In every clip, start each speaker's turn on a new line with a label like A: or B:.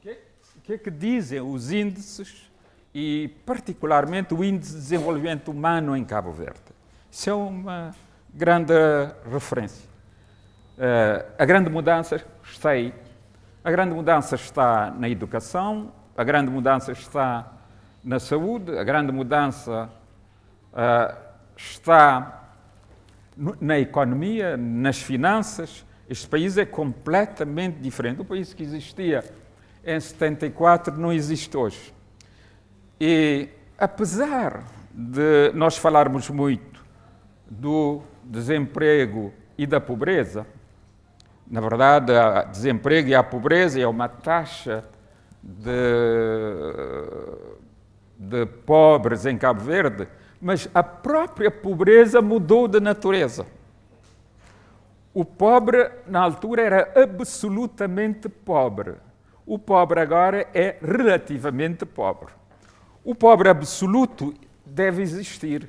A: O que é que dizem os índices e, particularmente, o Índice de Desenvolvimento Humano em Cabo Verde? Isso é uma grande referência. A grande mudança está aí. A grande mudança está na educação, a grande mudança está na saúde, a grande mudança está na economia, nas finanças. Este país é completamente diferente. O país que existia em 74 não existe hoje. E, apesar de nós falarmos muito do desemprego e da pobreza, na verdade, o desemprego e a pobreza é uma taxa de pobres em Cabo Verde, mas a própria pobreza mudou de natureza. O pobre, na altura, era absolutamente pobre. O pobre agora é relativamente pobre. O pobre absoluto deve existir,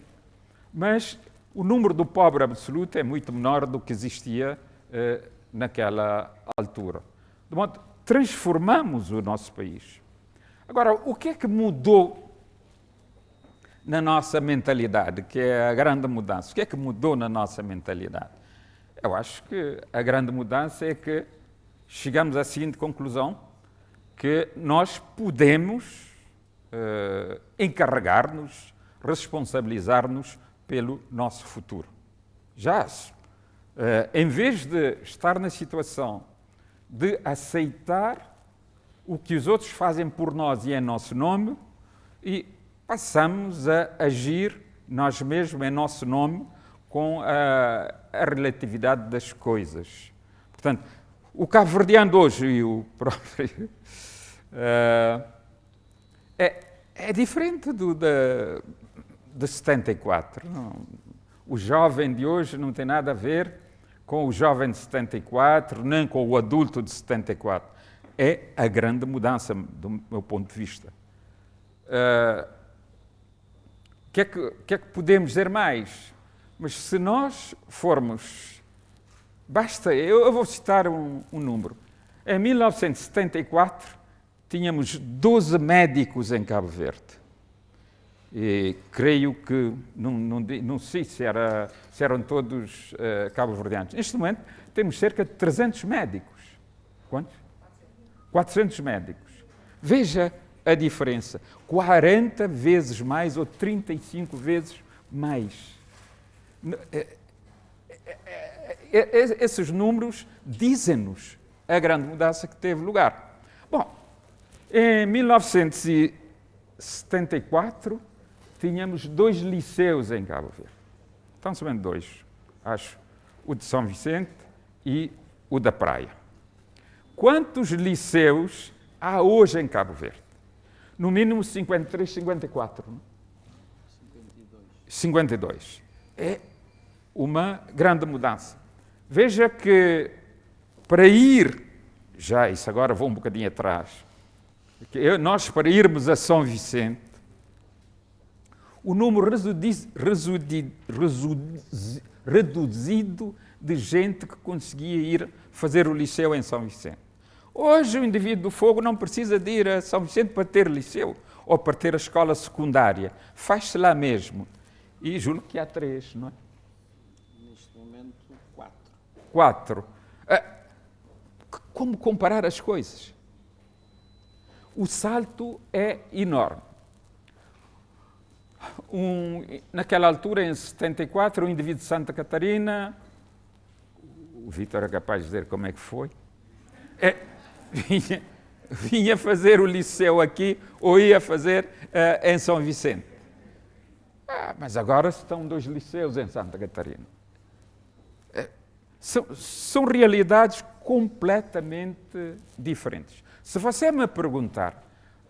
A: mas o número do pobre absoluto é muito menor do que existia naquela altura. De modo que transformamos o nosso país. Agora, o que é que mudou na nossa mentalidade, que é a grande mudança? O que é que mudou na nossa mentalidade? Eu acho que a grande mudança é que chegamos à seguinte conclusão, que nós podemos encarregar-nos, responsabilizar-nos pelo nosso futuro. Já, em vez de estar na situação de aceitar o que os outros fazem por nós e em nosso nome, e passamos a agir nós mesmos em nosso nome com a relatividade das coisas. Portanto, o cabo-verdiano hoje e o próprio é diferente de 74. Não. O jovem de hoje não tem nada a ver com o jovem de 74, nem com o adulto de 74. É a grande mudança, do meu ponto de vista. O que é que podemos dizer mais? Mas se nós formos... Basta, eu vou citar um número. Em 1974, tínhamos 12 médicos em Cabo Verde. E creio que, não sei se eram todos cabo-verdianos. Neste momento, temos cerca de 300 médicos. Quantos? 400 médicos. Veja a diferença. 40 vezes mais ou 35 vezes mais. Esses números dizem-nos a grande mudança que teve lugar. Bom, em 1974, tínhamos 2 liceus em Cabo Verde. Estão somente 2, acho. O de São Vicente e o da Praia. Quantos liceus há hoje em Cabo Verde? No mínimo 53, 54. Não? 52. É uma grande mudança. Veja que para ir, já isso agora vou um bocadinho atrás, nós para irmos a São Vicente, o número reduzido de gente que conseguia ir fazer o liceu em São Vicente. Hoje o indivíduo do Fogo não precisa de ir a São Vicente para ter liceu ou para ter a escola secundária. Faz-se lá mesmo. E julgo que há 3, não é?
B: Neste momento, 4.
A: 4. Como comparar as coisas? O salto é enorme. Naquela altura, em 74, um indivíduo de Santa Catarina, o Vítor é capaz de dizer como é que foi, vinha fazer o liceu aqui ou ia fazer em São Vicente. Mas agora estão 2 liceus em Santa Catarina. São realidades completamente diferentes. Se você me perguntar,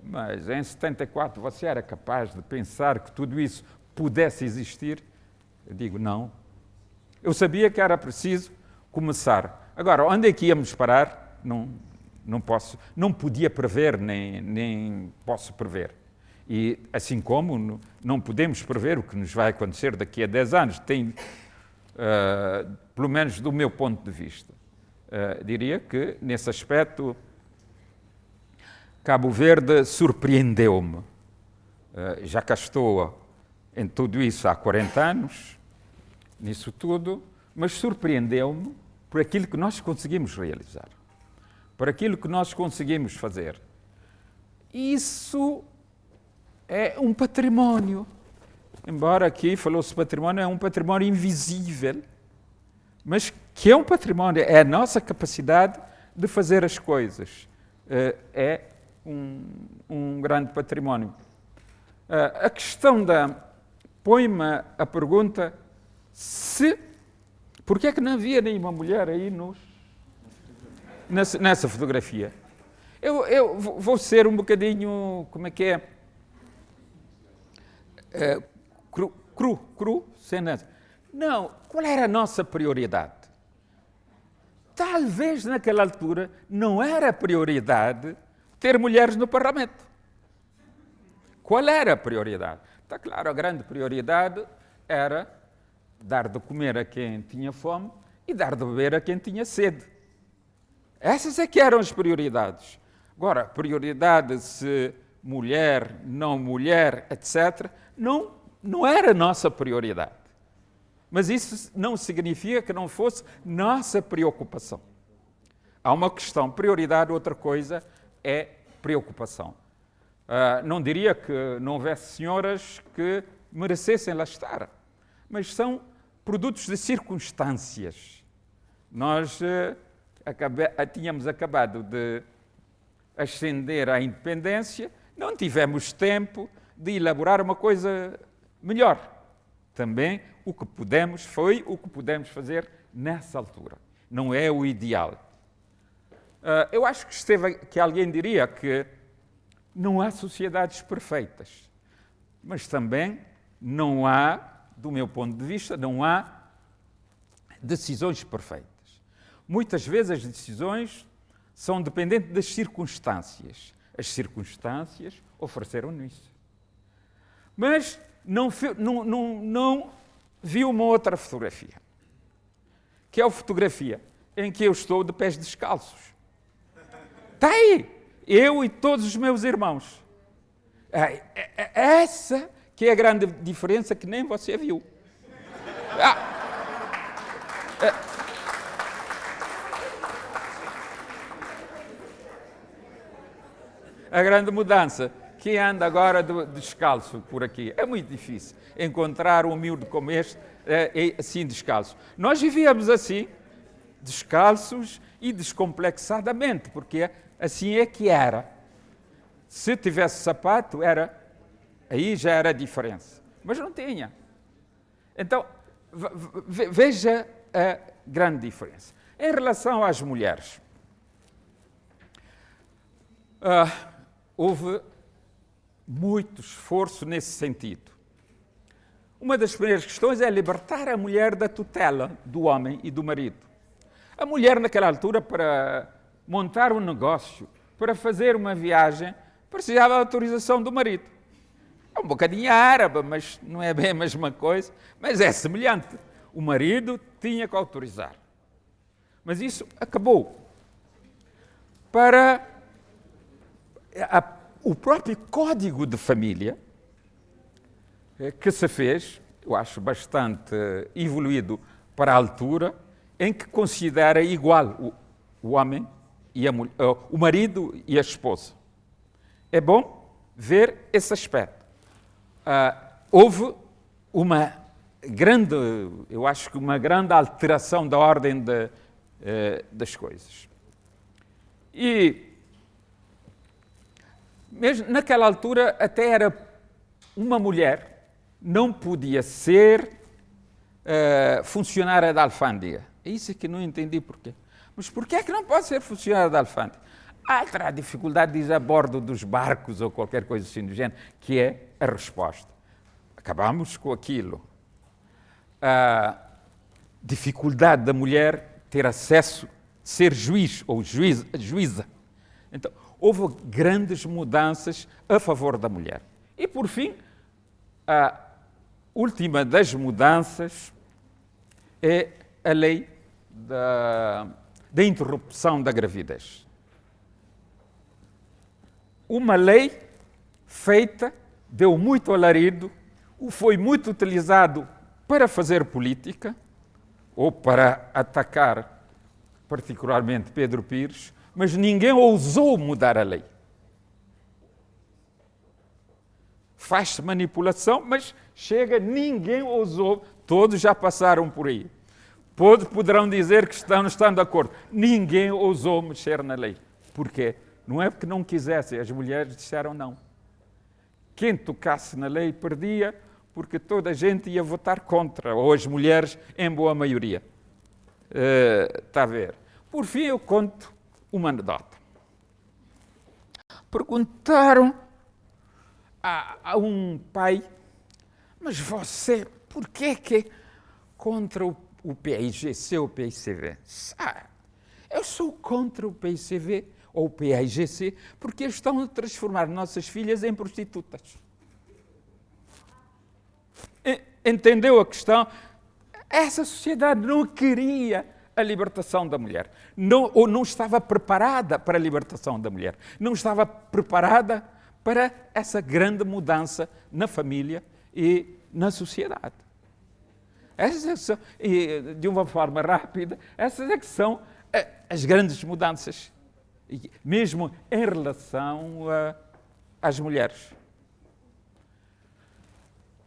A: mas em 74 você era capaz de pensar que tudo isso pudesse existir? Eu digo não. Eu sabia que era preciso começar. Agora, onde é que íamos parar? Não podia prever, nem posso prever. E assim como não podemos prever o que nos vai acontecer daqui a 10 anos, pelo menos do meu ponto de vista, diria que nesse aspecto Cabo Verde surpreendeu-me. Já cá estou em tudo isso há 40 anos, nisso tudo, mas surpreendeu-me por aquilo que nós conseguimos realizar, por aquilo que nós conseguimos fazer. Isso é um património. Embora aqui falou-se património, é um património invisível, mas que é um património, é a nossa capacidade de fazer as coisas. É um grande património. A questão põe-me a pergunta se... Porquê é que não havia nenhuma mulher aí nessa fotografia? Eu vou ser um bocadinho, como é que é? Cru, sem nada. Não, qual era a nossa prioridade? Talvez naquela altura não era prioridade ter mulheres no Parlamento. Qual era a prioridade? Está claro, a grande prioridade era dar de comer a quem tinha fome e dar de beber a quem tinha sede. Essas é que eram as prioridades. Agora, prioridade se mulher, não mulher, etc., não era a nossa prioridade. Mas isso não significa que não fosse nossa preocupação. Há uma questão, prioridade, outra coisa é preocupação. Não diria que não houvesse senhoras que merecessem lá estar, mas são produtos de circunstâncias. Nós tínhamos acabado de ascender à independência, não tivemos tempo de elaborar uma coisa melhor. Também o que pudemos foi o que pudemos fazer nessa altura. Não é o ideal. Eu acho que alguém diria que não há sociedades perfeitas, mas também não há, do meu ponto de vista, não há decisões perfeitas. Muitas vezes as decisões são dependentes das circunstâncias. As circunstâncias ofereceram-nos isso. Mas não vi uma outra fotografia, que é a fotografia em que eu estou de pés descalços. Está aí, eu e todos os meus irmãos. Essa que é a grande diferença que nem você viu. A grande mudança. Quem anda agora descalço por aqui? É muito difícil encontrar um miúdo como este assim descalço. Nós vivíamos assim, descalços e descomplexadamente, porque assim é que era. Se tivesse sapato, aí já era a diferença. Mas não tinha. Então, veja a grande diferença. Em relação às mulheres, houve muito esforço nesse sentido. Uma das primeiras questões é libertar a mulher da tutela do homem e do marido. A mulher, naquela altura, para montar um negócio, para fazer uma viagem, precisava da autorização do marido. É um bocadinho árabe, mas não é bem a mesma coisa, mas é semelhante. O marido tinha que autorizar. Mas isso acabou. Para o próprio código de família que se fez, eu acho bastante evoluído para a altura, em que considera igual o homem e a mulher, o marido e a esposa. É bom ver esse aspecto. Houve uma grande, eu acho que uma grande alteração da ordem das coisas. E mesmo naquela altura até era uma mulher, não podia ser funcionária da alfândega. É isso que não entendi porquê. Mas porquê é que não pode ser funcionária da alfândega? Terá dificuldades a bordo dos barcos ou qualquer coisa assim do género, que é a resposta. Acabamos com aquilo. A dificuldade da mulher ter acesso, ser juiz ou juíza. Então, houve grandes mudanças a favor da mulher. E, por fim, a última das mudanças é a lei da interrupção da gravidez. uma lei feita, deu muito alarido, foi muito utilizado para fazer política, ou para atacar particularmente Pedro Pires, mas ninguém ousou mudar a lei. Faz-se manipulação, mas chega, ninguém ousou, todos já passaram por aí. Poderão dizer que não estão de acordo. Ninguém ousou mexer na lei. Porquê? Não é porque não quisessem, as mulheres disseram não. Quem tocasse na lei perdia, porque toda a gente ia votar contra, ou as mulheres em boa maioria. Está a ver? Por fim, eu conto uma anedota. Perguntaram a um pai, mas você, por que é contra o PAIGC ou o PICV? Eu sou contra o PICV ou o PAIGC porque eles estão a transformar nossas filhas em prostitutas. Entendeu a questão? Essa sociedade não queria a libertação da mulher. Ou não estava preparada para a libertação da mulher. Não estava preparada para essa grande mudança na família e na sociedade. Essas são, de uma forma rápida, essas é que são as grandes mudanças, mesmo em relação às mulheres.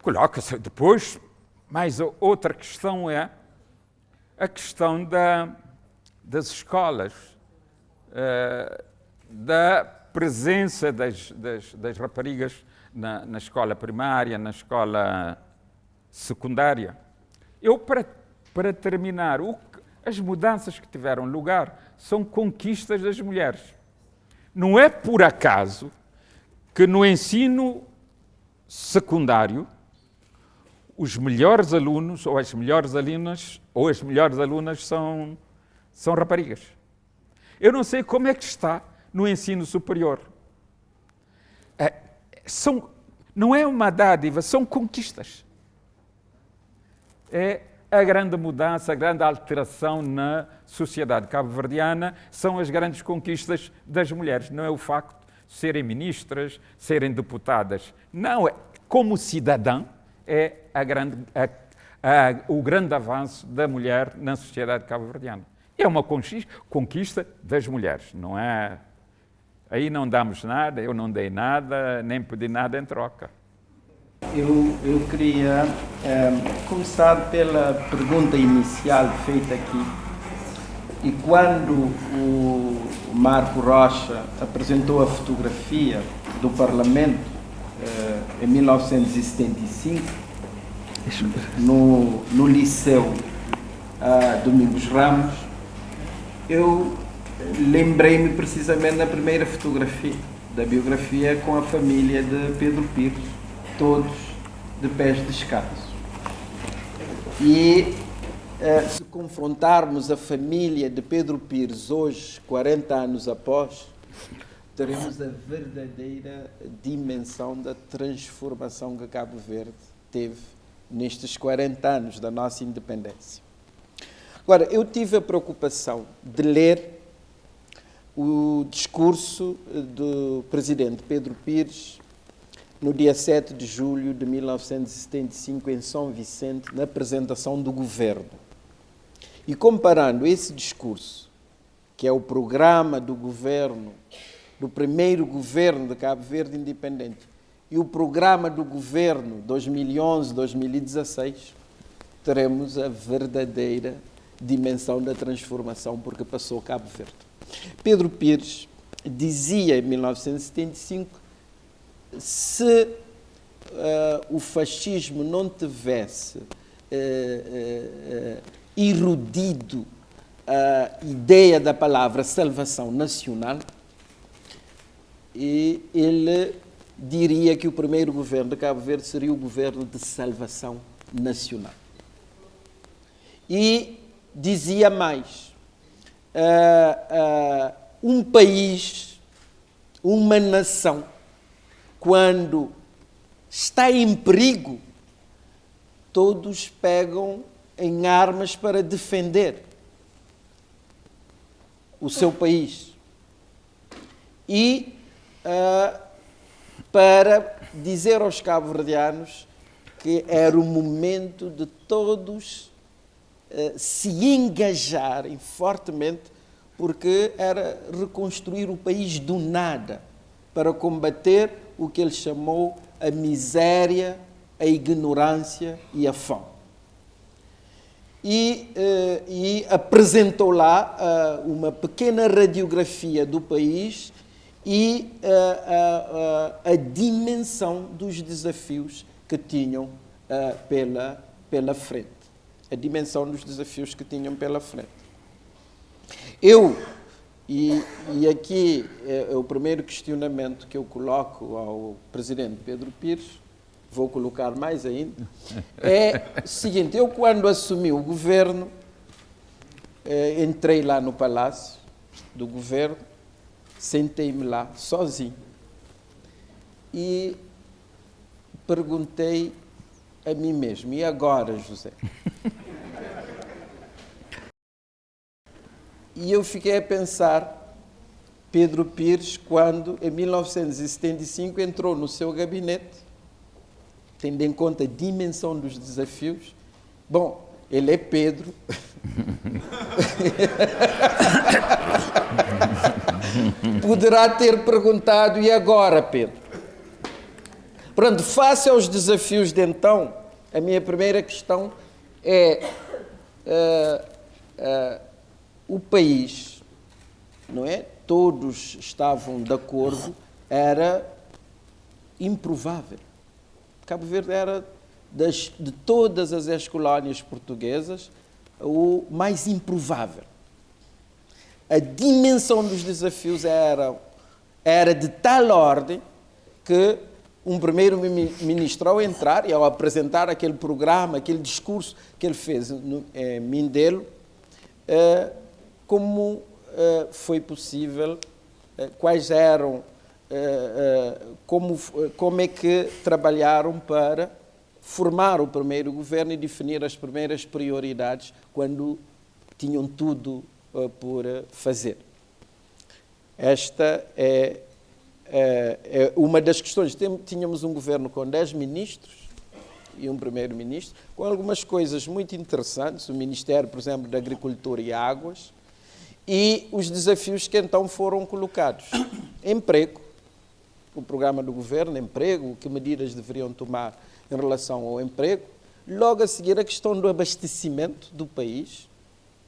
A: Coloca-se depois, mais outra questão é a questão das escolas, da presença das raparigas na escola primária, na escola secundária. Eu, para terminar, as mudanças que tiveram lugar são conquistas das mulheres. Não é por acaso que no ensino secundário os melhores alunos ou as melhores alunas são raparigas. Eu não sei como é que está no ensino superior. Não é uma dádiva, são conquistas. É a grande mudança, a grande alteração na sociedade cabo-verdiana, são as grandes conquistas das mulheres. Não é o facto de serem ministras, serem deputadas. Não, como cidadã, é o grande avanço da mulher na sociedade cabo-verdiana. É uma conquista das mulheres, não é? Aí não damos nada, eu não dei nada, nem pedi nada em troca.
B: Eu queria começar pela pergunta inicial feita aqui. E quando o Marco Rocha apresentou a fotografia do Parlamento em 1975, no Liceu Domingos Ramos, eu lembrei-me precisamente da primeira fotografia, da biografia com a família de Pedro Pires, todos de pés descalços. E se confrontarmos a família de Pedro Pires hoje, 40 anos após, teremos a verdadeira dimensão da transformação que Cabo Verde teve nestes 40 anos da nossa independência. Agora, eu tive a preocupação de ler o discurso do presidente Pedro Pires no dia 7 de julho de 1975, em São Vicente, na apresentação do governo. E comparando esse discurso, que é o programa do governo, do primeiro governo de Cabo Verde independente, e o programa do governo 2011-2016, teremos a verdadeira dimensão da transformação porque passou Cabo Verde. Pedro Pires dizia em 1975, se o fascismo não tivesse erudido a ideia da palavra salvação nacional, e ele diria que o primeiro governo de Cabo Verde seria o governo de salvação nacional. E dizia mais, um país, uma nação, quando está em perigo, todos pegam em armas para defender o seu país. E para dizer aos cabo-verdianos que era o momento de todos se engajarem fortemente, porque era reconstruir o país do nada, para combater o que ele chamou a miséria, a ignorância e a fome. E apresentou lá uma pequena radiografia do país e a dimensão dos desafios que tinham pela frente. A dimensão dos desafios que tinham pela frente. E aqui é o primeiro questionamento que eu coloco ao presidente Pedro Pires, vou colocar mais ainda, é o seguinte: eu quando assumi o governo, entrei lá no Palácio do Governo, sentei-me lá sozinho e perguntei a mim mesmo: e agora, José? E eu fiquei a pensar, Pedro Pires, quando em 1975 entrou no seu gabinete, tendo em conta a dimensão dos desafios, bom, ele é Pedro, poderá ter perguntado: e agora, Pedro? Pronto, face aos desafios de então, a minha primeira questão é o país, não é? Todos estavam de acordo, era improvável. Cabo Verde era, de todas as ex-colónias portuguesas, o mais improvável. A dimensão dos desafios era de tal ordem que um primeiro-ministro, ao entrar e ao apresentar aquele programa, aquele discurso que ele fez em Mindelo, como foi possível, quais eram, como é que trabalharam para formar o primeiro governo e definir as primeiras prioridades quando tinham tudo por fazer. Esta é uma das questões. Tínhamos um governo com 10 ministros e um primeiro-ministro, com algumas coisas muito interessantes, o Ministério, por exemplo, da Agricultura e Águas, e os desafios que então foram colocados. Emprego, o programa do governo, emprego, que medidas deveriam tomar em relação ao emprego. Logo a seguir, a questão do abastecimento do país,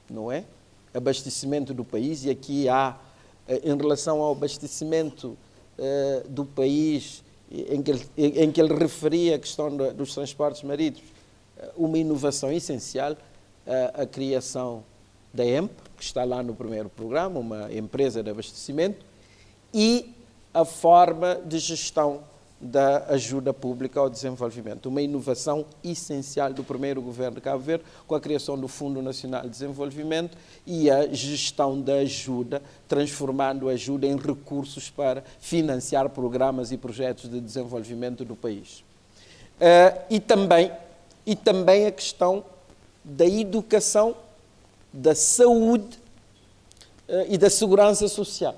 B: não é? Abastecimento do país, e aqui há, em relação ao abastecimento do país, em que ele referia a questão dos transportes marítimos, uma inovação essencial, a criação da EMP, que está lá no primeiro programa, uma empresa de abastecimento, e a forma de gestão da ajuda pública ao desenvolvimento. Uma inovação essencial do primeiro governo de Cabo Verde, com a criação do Fundo Nacional de Desenvolvimento e a gestão da ajuda, transformando a ajuda em recursos para financiar programas e projetos de desenvolvimento do país. E também a questão da educação, da saúde e da segurança social.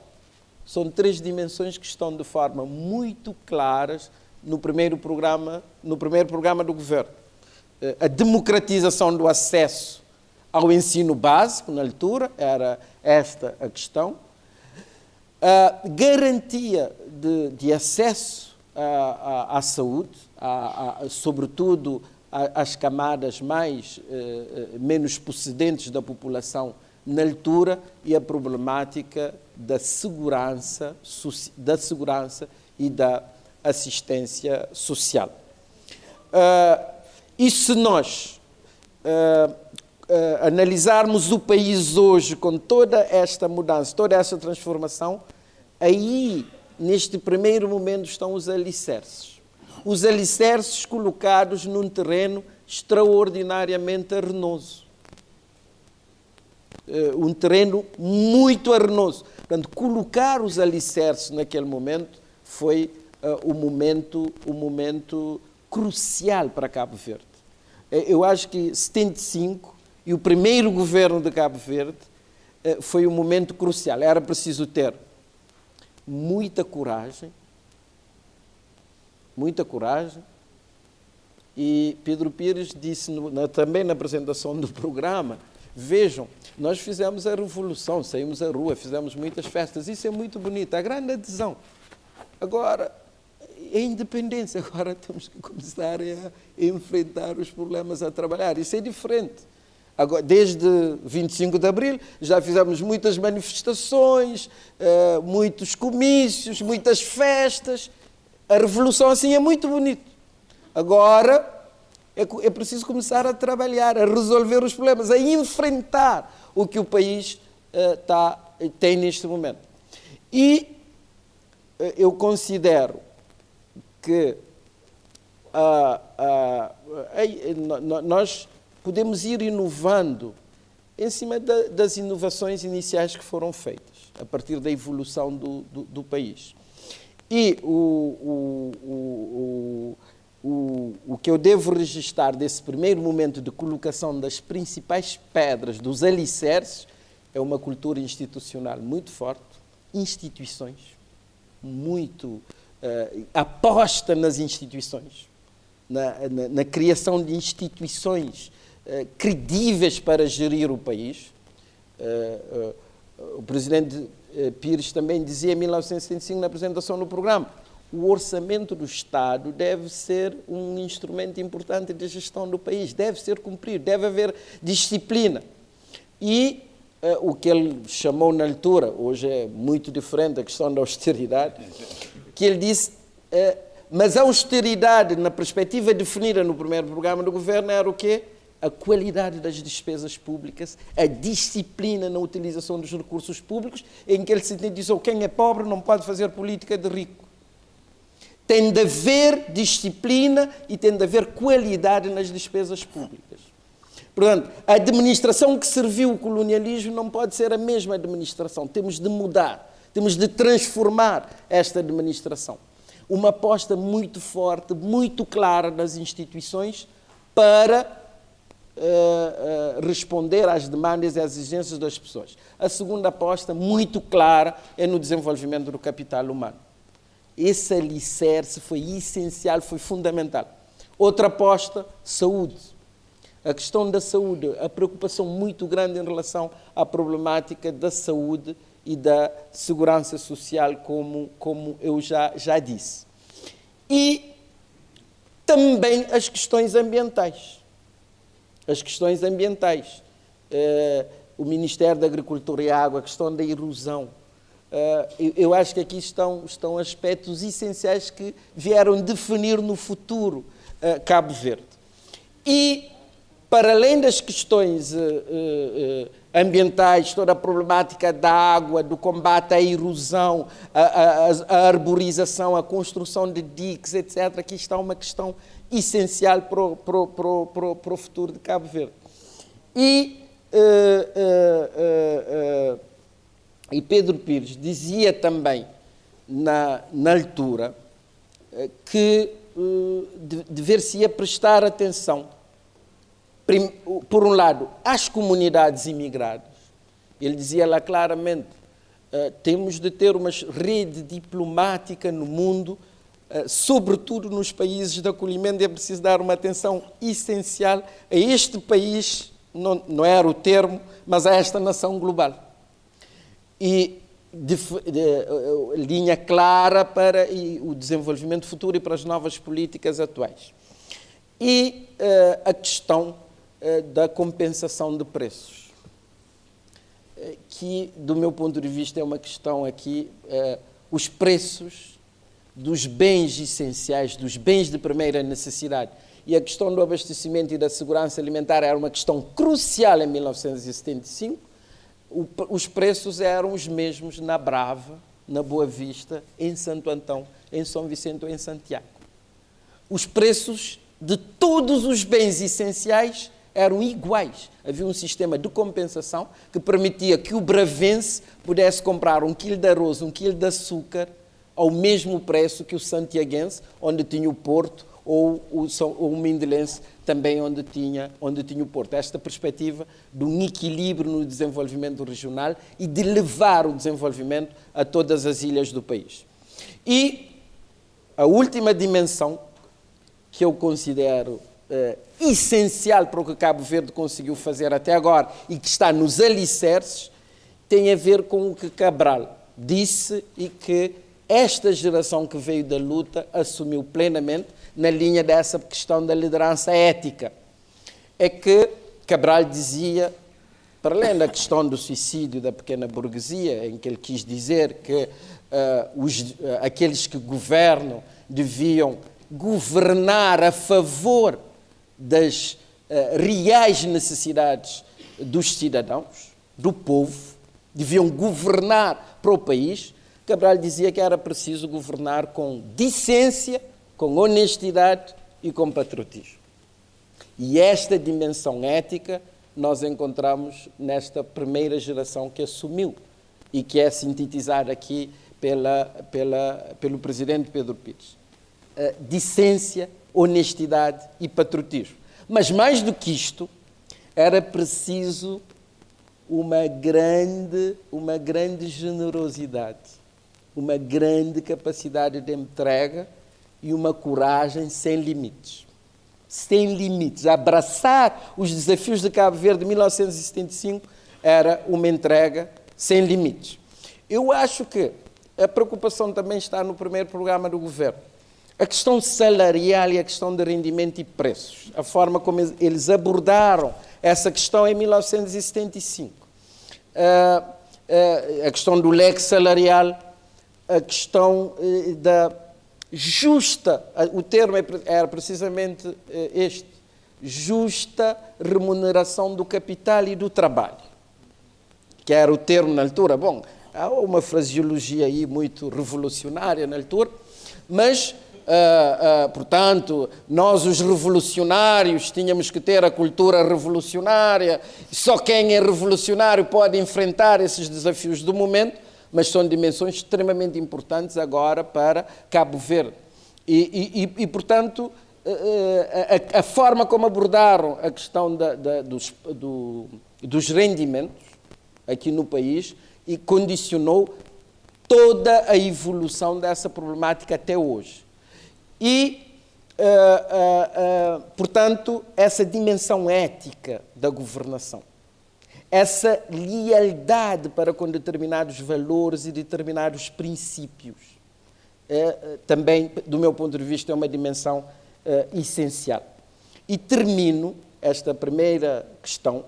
B: São 3 dimensões que estão de forma muito claras no primeiro programa do governo. A democratização do acesso ao ensino básico, na altura, era esta a questão. A garantia de acesso à saúde, sobretudo às camadas menos possidentes da população na altura, e a problemática da segurança e da assistência social. E se nós analisarmos o país hoje com toda esta mudança, toda esta transformação, aí, neste primeiro momento, estão os alicerces. Os alicerces colocados num terreno extraordinariamente arenoso. Um terreno muito arenoso. Portanto, colocar os alicerces naquele momento foi um momento crucial para Cabo Verde. Eu acho que 75 e o primeiro governo de Cabo Verde foi um momento crucial. Era preciso ter muita coragem, muita coragem. E Pedro Pires disse também na apresentação do programa, vejam, nós fizemos a revolução, saímos à rua, fizemos muitas festas, isso é muito bonito, a grande adesão. Agora, a independência, agora temos que começar a enfrentar os problemas, a trabalhar, isso é diferente. Agora, desde 25 de Abril já fizemos muitas manifestações, muitos comícios, muitas festas, a revolução assim é muito bonito. Agora, é preciso começar a trabalhar, a resolver os problemas, a enfrentar o que o país tem neste momento. E eu considero que nós podemos ir inovando em cima das inovações iniciais que foram feitas, a partir da evolução do país. E o que eu devo registrar desse primeiro momento de colocação das principais pedras, dos alicerces, é uma cultura institucional muito forte, instituições, muito aposta nas instituições, na criação de instituições credíveis para gerir o país. O presidente Pires também dizia em 1975, na apresentação do programa, o orçamento do Estado deve ser um instrumento importante de gestão do país, deve ser cumprido, deve haver disciplina. E o que ele chamou na altura, hoje é muito diferente a questão da austeridade, que ele disse, mas a austeridade, na perspectiva definida no primeiro programa do governo, era o quê? A qualidade das despesas públicas, a disciplina na utilização dos recursos públicos, em que ele sintetizou quem é pobre não pode fazer política de rico. Tem de haver disciplina e tem de haver qualidade nas despesas públicas. Portanto, a administração que serviu o colonialismo não pode ser a mesma administração. Temos de mudar, temos de transformar esta administração. Uma aposta muito forte, muito clara nas instituições para responder às demandas e às exigências das pessoas. A segunda aposta, muito clara, é no desenvolvimento do capital humano. Esse alicerce foi essencial, foi fundamental. Outra aposta, saúde. A questão da saúde, a preocupação muito grande em relação à problemática da saúde e da segurança social, como eu já disse. E também as questões ambientais. As questões ambientais. O Ministério da Agricultura e Água, a questão da erosão. Eu acho que aqui estão aspectos essenciais que vieram definir no futuro Cabo Verde. E, para além das questões ambientais, toda a problemática da água, do combate à erosão, a arborização, a construção de diques, etc., aqui está uma questão essencial para o futuro de Cabo Verde. E Pedro Pires dizia também, na altura, que dever-se-ia prestar atenção, por um lado, às comunidades imigradas. Ele dizia lá claramente, temos de ter uma rede diplomática no mundo, sobretudo nos países de acolhimento, é preciso dar uma atenção essencial a este país, não era o termo, mas a esta nação global. E linha clara para o desenvolvimento futuro e para as novas políticas atuais. E a questão da compensação de preços, que, do meu ponto de vista, é uma questão aqui, os preços dos bens essenciais, dos bens de primeira necessidade. E a questão do abastecimento e da segurança alimentar era uma questão crucial em 1975, os preços eram os mesmos na Brava, na Boa Vista, em Santo Antão, em São Vicente ou em Santiago. Os preços de todos os bens essenciais eram iguais. Havia um sistema de compensação que permitia que o bravense pudesse comprar 1 quilo de arroz, 1 quilo de açúcar, ao mesmo preço que o santiaguense, onde tinha o Porto, ou o mindelense, também onde tinha o Porto. Esta perspectiva de um equilíbrio no desenvolvimento regional e de levar o desenvolvimento a todas as ilhas do país. E
C: a última dimensão que eu considero essencial para o que Cabo Verde conseguiu fazer até agora e que está nos alicerces, tem a ver com o que Cabral disse e que esta geração que veio da luta assumiu plenamente na linha dessa questão da liderança ética. É que Cabral dizia, para além da questão do suicídio da pequena burguesia, em que ele quis dizer que aqueles que governam deviam governar a favor das reais necessidades dos cidadãos, do povo, deviam governar para o país. Cabral dizia que era preciso governar com decência, com honestidade e com patriotismo. E esta dimensão ética nós encontramos nesta primeira geração que assumiu e que é sintetizada aqui pelo presidente Pedro Pires. Decência, honestidade e patriotismo. Mas mais do que isto, era preciso uma grande generosidade, uma grande capacidade de entrega e uma coragem sem limites. Sem limites. Abraçar os desafios de Cabo Verde de 1975 era uma entrega sem limites. Eu acho que a preocupação também está no primeiro programa do governo. A questão salarial e a questão de rendimento e preços. A forma como eles abordaram essa questão em 1975. A questão do leque salarial, a questão da justa, o termo era precisamente este, justa remuneração do capital e do trabalho, que era o termo na altura. Bom, há uma fraseologia aí muito revolucionária na altura, mas, portanto, nós os revolucionários tínhamos que ter a cultura revolucionária, só quem é revolucionário pode enfrentar esses desafios do momento, mas são dimensões extremamente importantes agora para Cabo Verde. E portanto, a forma como abordaram a questão dos rendimentos aqui no país e condicionou toda a evolução dessa problemática até hoje. E, portanto, essa dimensão ética da governação, essa lealdade para com determinados valores e determinados princípios, também, do meu ponto de vista, é uma dimensão essencial. E termino esta primeira questão,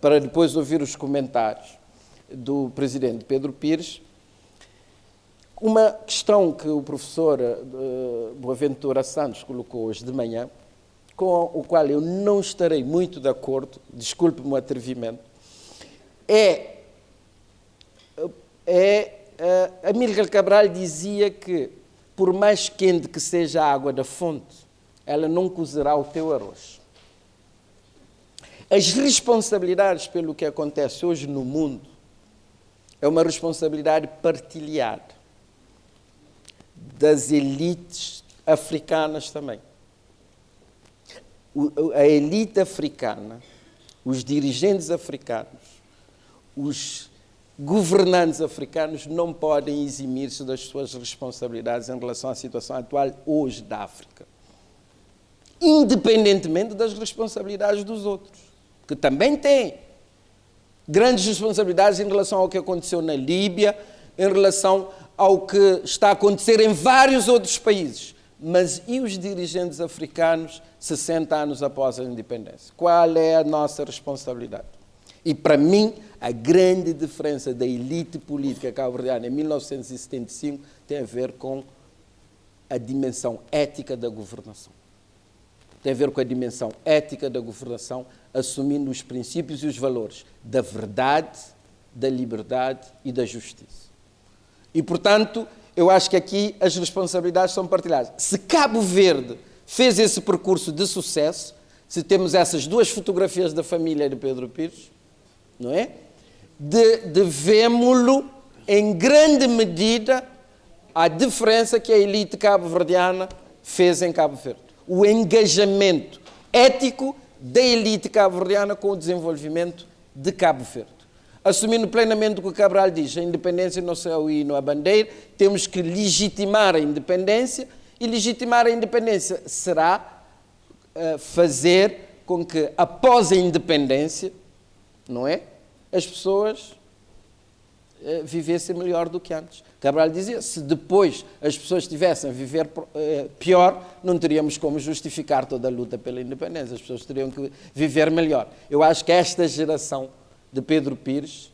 C: para depois ouvir os comentários do presidente Pedro Pires. Uma questão que o professor Boaventura Santos colocou hoje de manhã, com o qual eu não estarei muito de acordo, desculpe-me o atrevimento, Amílcar Cabral dizia que, por mais quente que seja a água da fonte, ela não cozerá o teu arroz. As responsabilidades pelo que acontece hoje no mundo é uma responsabilidade partilhada das elites africanas também. A elite africana, os dirigentes africanos, os governantes africanos não podem eximir-se das suas responsabilidades em relação à situação atual hoje da África, independentemente das responsabilidades dos outros, que também têm grandes responsabilidades em relação ao que aconteceu na Líbia, em relação ao que está a acontecer em vários outros países. Mas e os dirigentes africanos 60 anos após a independência? Qual é a nossa responsabilidade? E, para mim, a grande diferença da elite política cabo-verdiana em 1975 tem a ver com a dimensão ética da governação. Tem a ver com a dimensão ética da governação, assumindo os princípios e os valores da verdade, da liberdade e da justiça. E, portanto, eu acho que aqui as responsabilidades são partilhadas. Se Cabo Verde fez esse percurso de sucesso, se temos essas duas fotografias da família de Pedro Pires, não é? Devemos-lo, em grande medida, à diferença que a elite cabo-verdiana fez em Cabo Verde. O engajamento ético da elite cabo-verdiana com o desenvolvimento de Cabo Verde. assumindo plenamente o que o Cabral diz, a independência não é o hino, a bandeira, temos que legitimar a independência, e legitimar a independência será fazer com que, após a independência, não é, as pessoas vivessem melhor do que antes. Cabral dizia, se depois as pessoas estivessem a viver pior, não teríamos como justificar toda a luta pela independência, as pessoas teriam que viver melhor. Eu acho que esta geração de Pedro Pires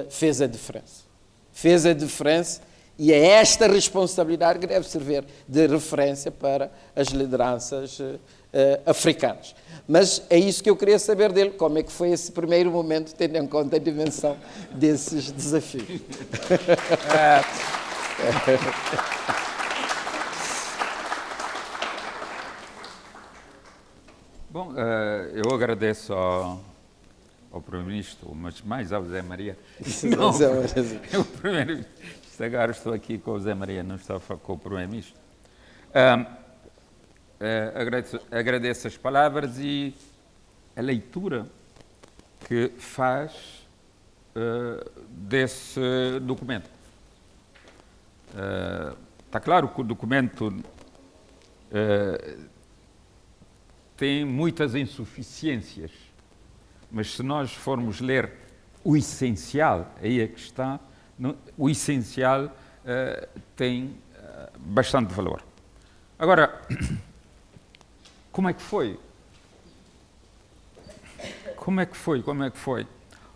C: fez a diferença. Fez a diferença, e é esta responsabilidade que deve servir de referência para as lideranças africanas. Mas é isso que eu queria saber dele, como é que foi esse primeiro momento, tendo em conta a dimensão desses desafios.
A: Bom, eu agradeço ao Primeiro-Ministro, mas mais ao Zé Maria. Não, o Primeiro-Ministro. Agora estou aqui com o Zé Maria, não estou a falar com o Primeiro-Ministro. Agradeço as palavras e a leitura que faz desse documento. Está claro que o documento tem muitas insuficiências, mas se nós formos ler o essencial, aí é que está, o essencial tem bastante valor. Agora, como é que foi? Como é que foi?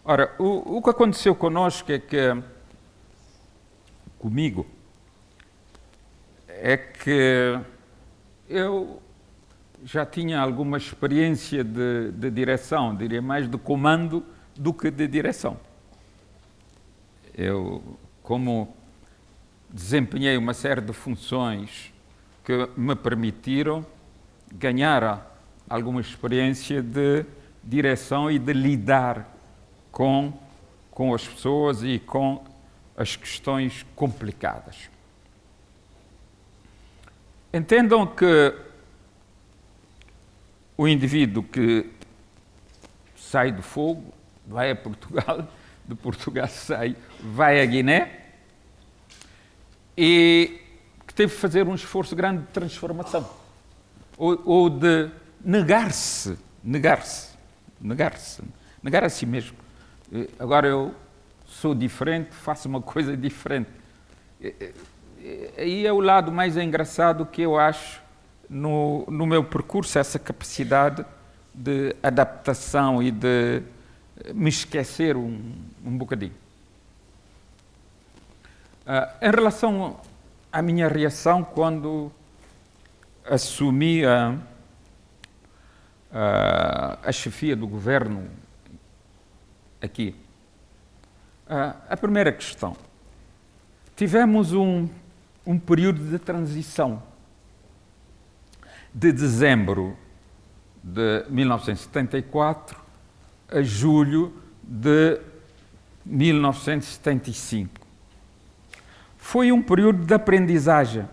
A: Ora, o que aconteceu connosco é que, comigo, é que eu já tinha alguma experiência de direção, diria mais de comando do que de direção. Eu, como desempenhei uma série de funções que me permitiram ganhar alguma experiência de direção e de lidar com as pessoas e com as questões complicadas. Entendam que o indivíduo que sai do fogo, vai a Portugal, de Portugal sai, vai a Guiné, e que teve de fazer um esforço grande de transformação, ou de negar a si mesmo. Agora eu sou diferente, faço uma coisa diferente. Aí é o lado mais engraçado que eu acho no meu percurso, essa capacidade de adaptação e de me esquecer um bocadinho. Em relação à minha reação quando assumi a chefia do governo aqui, a primeira questão, tivemos um período de transição de dezembro de 1974 a julho de 1975. Foi um período de aprendizagem,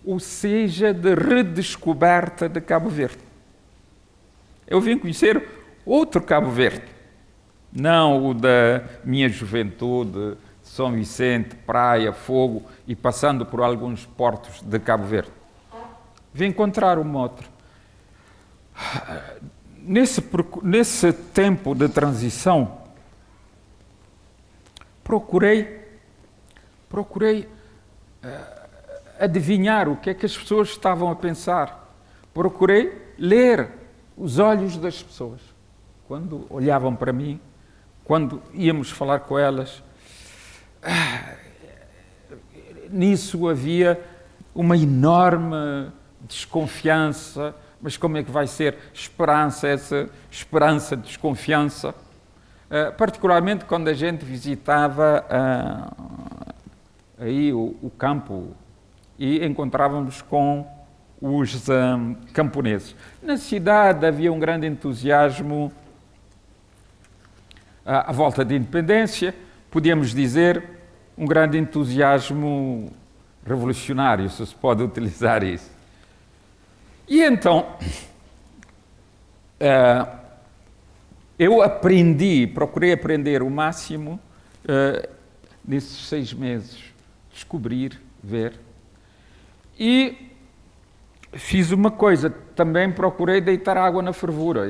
A: ou seja, de redescoberta de Cabo Verde. Eu vim conhecer outro Cabo Verde, não o da minha juventude, São Vicente, Praia, Fogo, e passando por alguns portos de Cabo Verde. Vim encontrar um outro. Nesse tempo de transição, procurei adivinhar o que é que as pessoas estavam a pensar. Procurei ler os olhos das pessoas. Quando olhavam para mim, quando íamos falar com elas, nisso havia uma enorme desconfiança. Mas como é que vai ser esperança, essa esperança, desconfiança? Particularmente quando a gente visitava aí o campo e encontrávamos com os camponeses. Na cidade havia um grande entusiasmo à volta da independência, podíamos dizer um grande entusiasmo revolucionário, se se pode utilizar isso. E então, Eu procurei aprender o máximo nesses 6 meses, descobrir, ver. E fiz uma coisa, também procurei deitar água na fervura.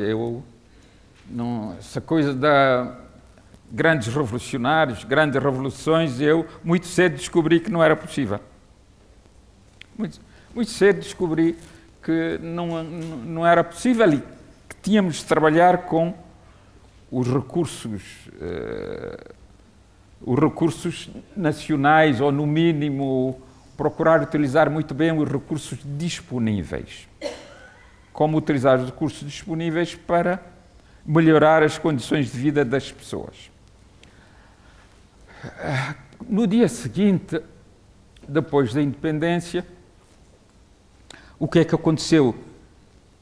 A: Essa coisa da grandes revolucionários, grandes revoluções, eu muito cedo descobri que não era possível. Muito cedo descobri que não era possível e que tínhamos de trabalhar com os recursos nacionais, ou no mínimo procurar utilizar muito bem os recursos disponíveis. Como utilizar os recursos disponíveis para melhorar as condições de vida das pessoas. No dia seguinte, depois da independência, o que é que aconteceu?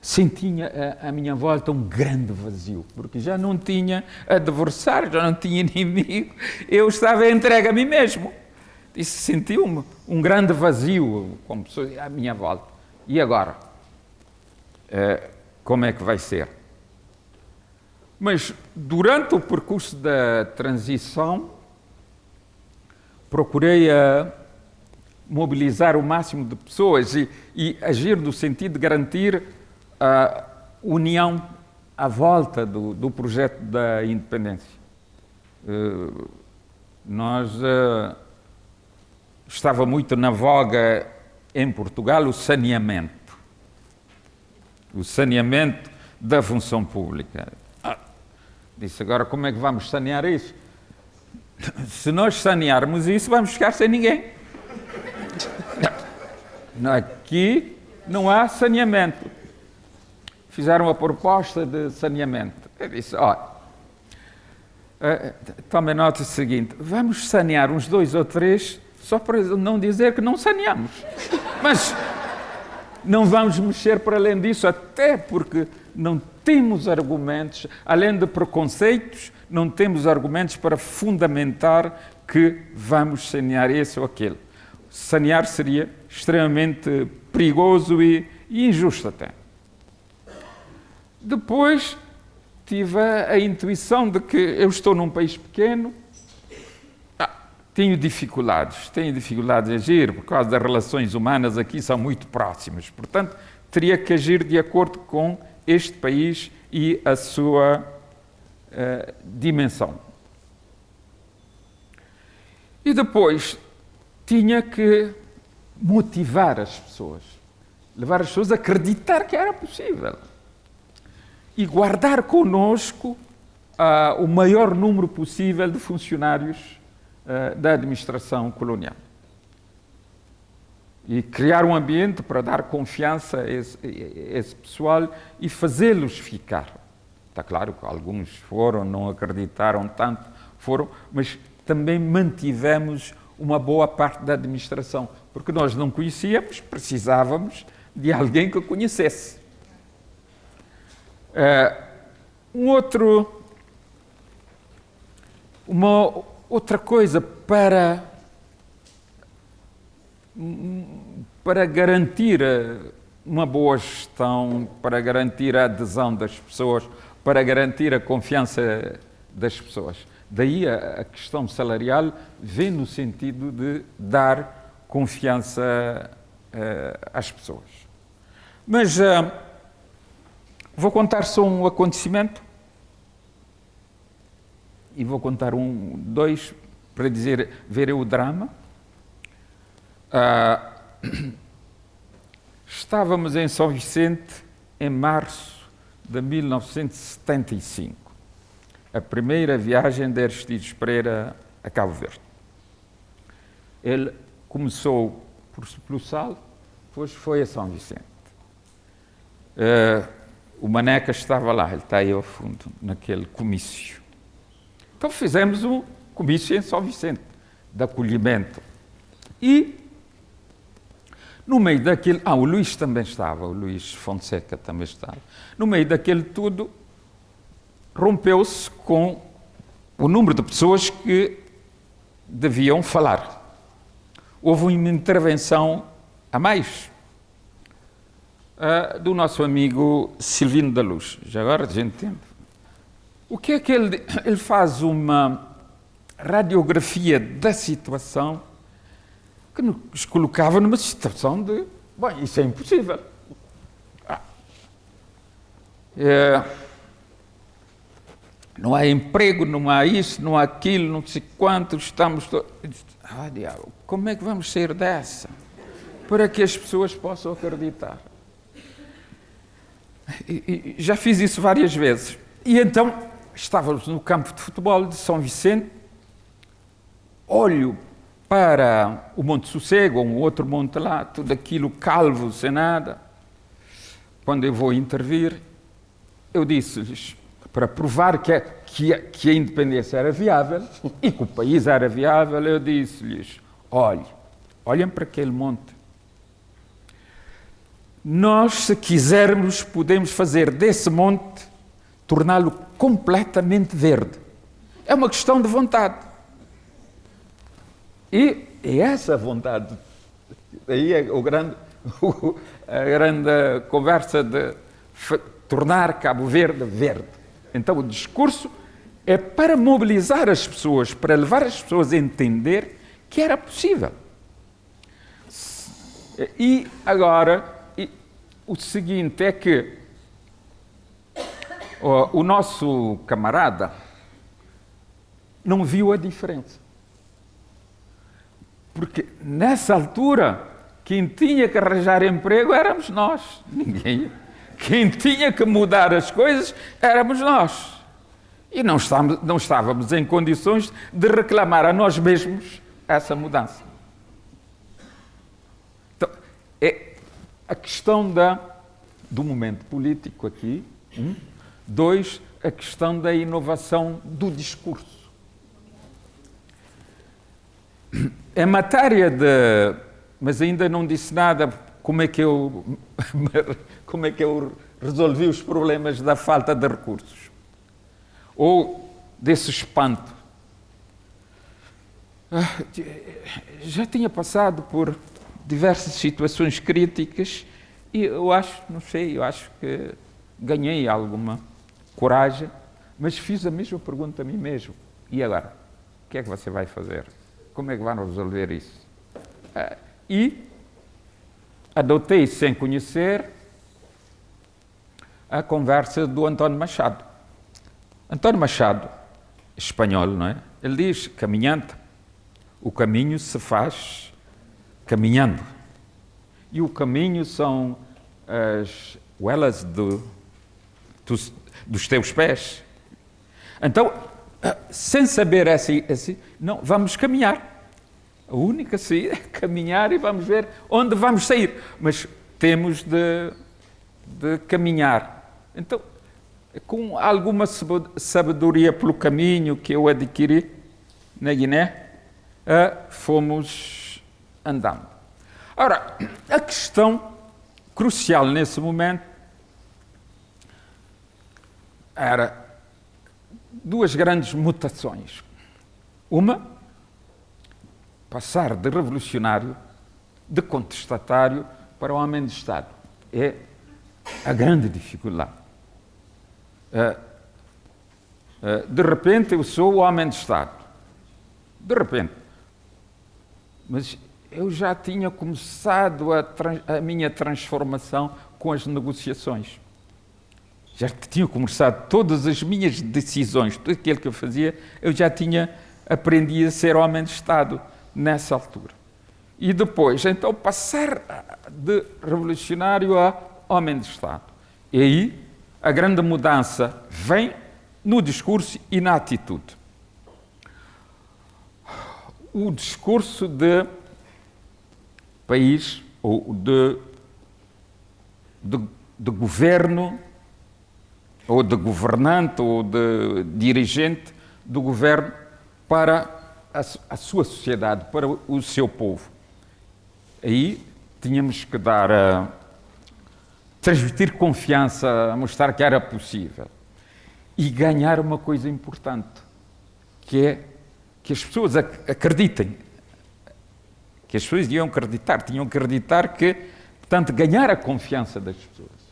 A: Sentia à minha volta um grande vazio, porque já não tinha adversário, já não tinha inimigo, eu estava entregue a mim mesmo. Senti um grande vazio como pessoa à minha volta. E agora? Como é que vai ser? Mas durante o percurso da transição, procurei mobilizar o máximo de pessoas e agir no sentido de garantir a união à volta do projeto da independência. Estava muito na voga em Portugal o saneamento da função pública. Disse, agora como é que vamos sanear isso? Se nós sanearmos isso, vamos ficar sem ninguém. Aqui não há saneamento. Fizeram a proposta de saneamento. Eu disse, tomem nota do seguinte, vamos sanear uns 2 ou 3, só para não dizer que não saneamos. Mas não vamos mexer para além disso, até porque não temos argumentos, além de preconceitos, não temos argumentos para fundamentar que vamos sanear esse ou aquele. Sanear seria extremamente perigoso e injusto até. Depois tive a intuição de que eu estou num país pequeno, tenho dificuldades a agir, por causa das relações humanas aqui são muito próximas. Portanto, teria que agir de acordo com este país e a sua dimensão. E depois tinha que motivar as pessoas, levar as pessoas a acreditar que era possível e guardar conosco o maior número possível de funcionários da administração colonial. E criar um ambiente para dar confiança a esse pessoal e fazê-los ficar. Está claro que alguns foram, não acreditaram tanto, mas também mantivemos uma boa parte da administração, porque nós não conhecíamos, precisávamos de alguém que conhecesse. Uma outra coisa para garantir uma boa gestão, para garantir a adesão das pessoas, para garantir a confiança das pessoas. Daí a questão salarial vem no sentido de dar confiança às pessoas. Mas vou contar só um acontecimento e vou contar 2 para ver o drama. Estávamos em São Vicente em março de 1975, a primeira viagem de Aristides Pereira a Cabo Verde. Ele começou pelo Sal, depois foi a São Vicente. O Maneca estava lá, ele está aí ao fundo, naquele comício. Então fizemos um comício em São Vicente, de acolhimento. E no meio daquele... o Luís também estava, o Luís Fonseca também estava. No meio daquele tudo, rompeu-se com o número de pessoas que deviam falar. Houve uma intervenção a mais do nosso amigo Silvino da Luz. Já agora a gente tem O que é que ele faz uma radiografia da situação que nos colocava numa situação de, bom, isso é impossível. Não há emprego, não há isso, não há aquilo, não sei quanto, estamos todos... diabo, como é que vamos sair dessa? Para que as pessoas possam acreditar. E já fiz isso várias vezes. E então, estávamos no campo de futebol de São Vicente, olho para o Monte Sossego, ou um outro monte lá, tudo aquilo calvo, sem nada. Quando eu vou intervir, eu disse-lhes, para provar que a independência era viável e que o país era viável, eu disse-lhes, olhem para aquele monte. Nós, se quisermos, podemos fazer desse monte, torná-lo completamente verde. É uma questão de vontade. E essa vontade, aí é a grande conversa de tornar Cabo Verde verde. Então o discurso é para mobilizar as pessoas, para levar as pessoas a entender que era possível. E agora, o seguinte é que o nosso camarada não viu a diferença. Porque nessa altura, quem tinha que arranjar emprego éramos nós, ninguém. Quem tinha que mudar as coisas éramos nós. E não estávamos em condições de reclamar a nós mesmos essa mudança. Então, é a questão do momento político aqui. 2, a questão da inovação do discurso. Em matéria de... Mas ainda não disse nada como é que eu resolvi os problemas da falta de recursos. Ou desse espanto. Já tinha passado por diversas situações críticas e eu acho que ganhei alguma coragem, mas fiz a mesma pergunta a mim mesmo. E agora? O que é que você vai fazer? Como é que vão resolver isso? E adotei, sem conhecer, a conversa do António Machado. António Machado, espanhol, não é? Ele diz, caminhando, o caminho se faz caminhando. E o caminho são as huelas dos teus pés. Então, sem saber assim, não, vamos caminhar. A única saída é caminhar e vamos ver onde vamos sair. Mas temos de caminhar. Então, com alguma sabedoria pelo caminho que eu adquiri na Guiné, fomos andando. Ora, a questão crucial nesse momento era duas grandes mutações. Uma, passar de revolucionário, de contestatário, para homem de Estado. É a grande dificuldade. De repente eu sou o homem de Estado. De repente. Mas eu já tinha começado a minha transformação com as negociações. Já tinha começado todas as minhas decisões, tudo aquilo que eu fazia, eu já tinha aprendido a ser homem de Estado nessa altura. E depois, então, passar de revolucionário a homem de Estado. E aí, a grande mudança vem no discurso e na atitude. O discurso de país, ou de governo, ou de governante, ou de dirigente do governo para a sua sociedade, para o seu povo. Aí tínhamos que transmitir confiança, mostrar que era possível. E ganhar uma coisa importante, que é que as pessoas acreditem. Que as pessoas tinham que acreditar que, portanto, ganhar a confiança das pessoas.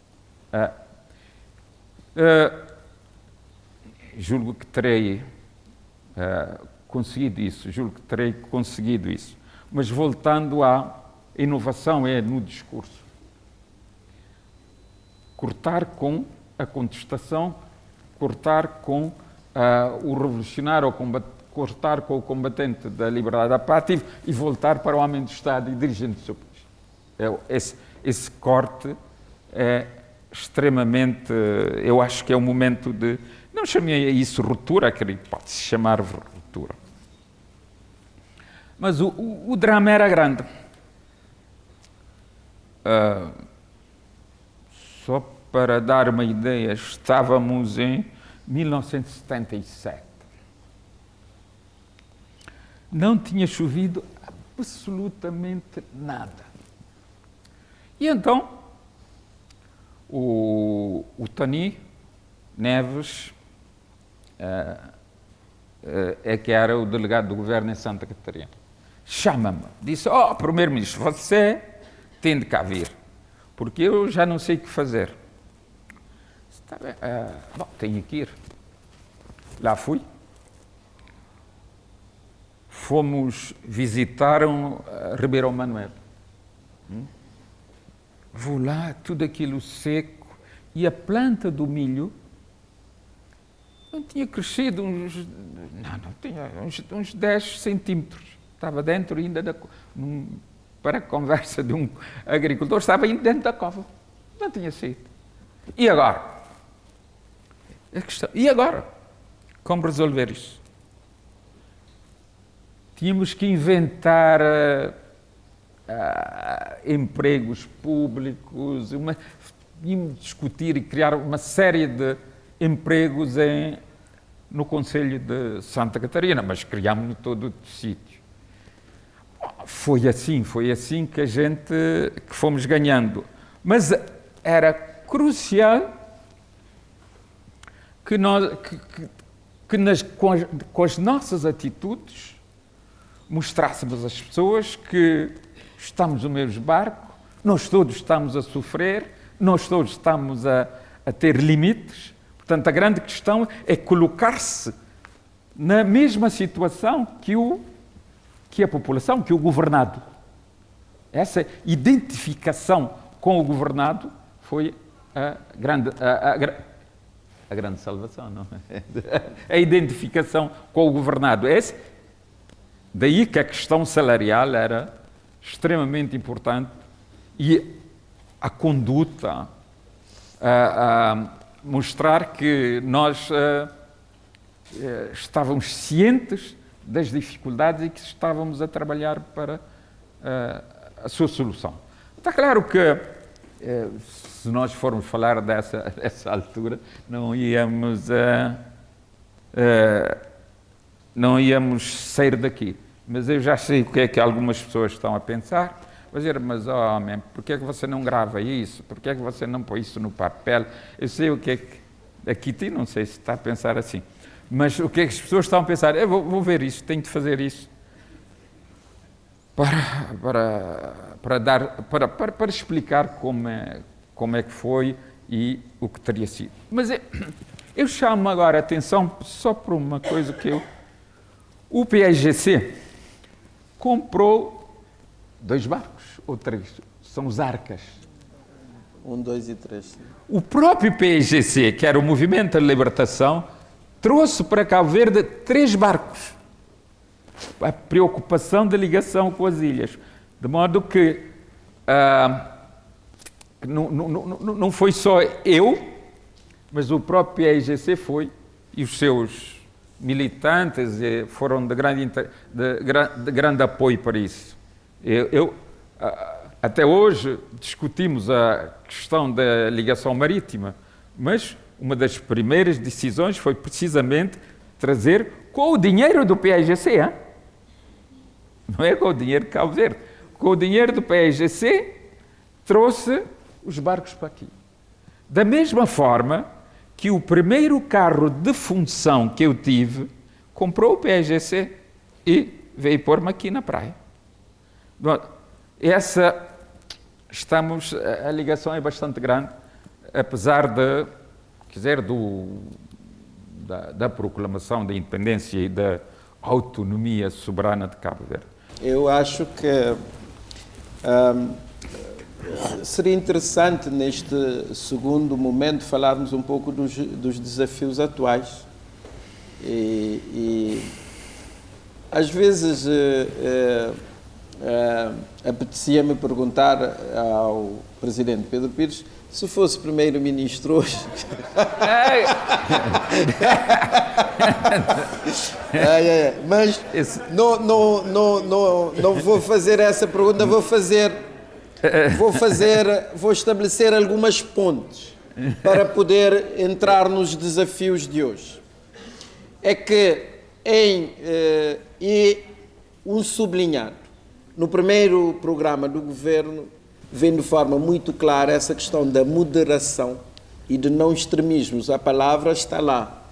A: julgo que terei conseguido isso. Mas voltando à inovação é no discurso. Cortar com a contestação, cortar com o revolucionário, cortar com o combatente da liberdade da pátria e voltar para o homem do Estado e dirigente do seu país. Esse corte é extremamente, eu acho que é um momento de, não chamei isso ruptura, pode-se chamar ruptura. Mas o drama era grande. Só para dar uma ideia, estávamos em 1977. Não tinha chovido absolutamente nada. E então, o Tony Neves é que era o delegado do governo em Santa Catarina. Chama-me, disse, primeiro-ministro, você tem de cá vir, porque eu já não sei o que fazer. Está bem, tenho que ir. Lá fui. Fomos visitar Ribeirão Manuel. Vou lá, tudo aquilo seco, e a planta do milho não tinha crescido uns 10 centímetros. Estava dentro ainda para a conversa de um agricultor, estava ainda dentro da cova. Não tinha saído. E agora? E agora? Como resolver isso? Tínhamos que inventar empregos públicos, tínhamos discutir e criar uma série de empregos no Conselho de Santa Catarina, mas criámos-no todo o sítio. Foi assim que que fomos ganhando. Mas era crucial com as nossas atitudes mostrássemos às pessoas que estamos no mesmo barco, nós todos estamos a sofrer, nós todos estamos a ter limites. Portanto, a grande questão é colocar-se na mesma situação que a população, que o governado. Essa identificação com o governado foi a grande salvação, não é? A identificação com o governado. Daí que a questão salarial era extremamente importante e a conduta, mostrar que nós estávamos cientes das dificuldades e que estávamos a trabalhar para a sua solução. Está claro que, se nós formos falar dessa altura, não íamos sair daqui. Mas eu já sei o que é que algumas pessoas estão a pensar. Vou dizer, mas homem, porquê é que você não grava isso? Porquê é que você não põe isso no papel? Eu sei o que é que... Aqui não sei se está a pensar assim. Mas o que é que as pessoas estão a pensar? Eu vou ver isso, tenho de fazer isso. Para explicar como é que foi e o que teria sido. Mas eu chamo agora a atenção só por uma coisa o PAIGC comprou 2 barcos, ou 3, são os Arcas.
C: 1, 2 e 3.
A: O próprio PAIGC, que era o Movimento da Libertação, trouxe para Cabo Verde 3 barcos. A preocupação da ligação com as ilhas. De modo que não foi só eu, mas o próprio PAIGC foi, e os seus militantes foram de grande apoio para isso. Até hoje discutimos a questão da ligação marítima, mas uma das primeiras decisões foi precisamente trazer com o dinheiro do PAIGC, não é com o dinheiro de Cabo Verde, com o dinheiro do PAIGC trouxe os barcos para aqui. Da mesma forma que o primeiro carro de função que eu tive comprou o PAIGC e veio pôr-me aqui na praia. A ligação é bastante grande, apesar da proclamação da independência e da autonomia soberana de Cabo Verde?
C: Eu acho que seria interessante, neste segundo momento, falarmos um pouco dos desafios atuais. E às vezes apetecia-me perguntar ao presidente Pedro Pires se fosse primeiro-ministro hoje. Mas não vou fazer essa pergunta, vou estabelecer algumas pontes para poder entrar nos desafios de hoje. É que um sublinhado no primeiro programa do governo vem de forma muito clara essa questão da moderação e de não extremismos. A palavra está lá.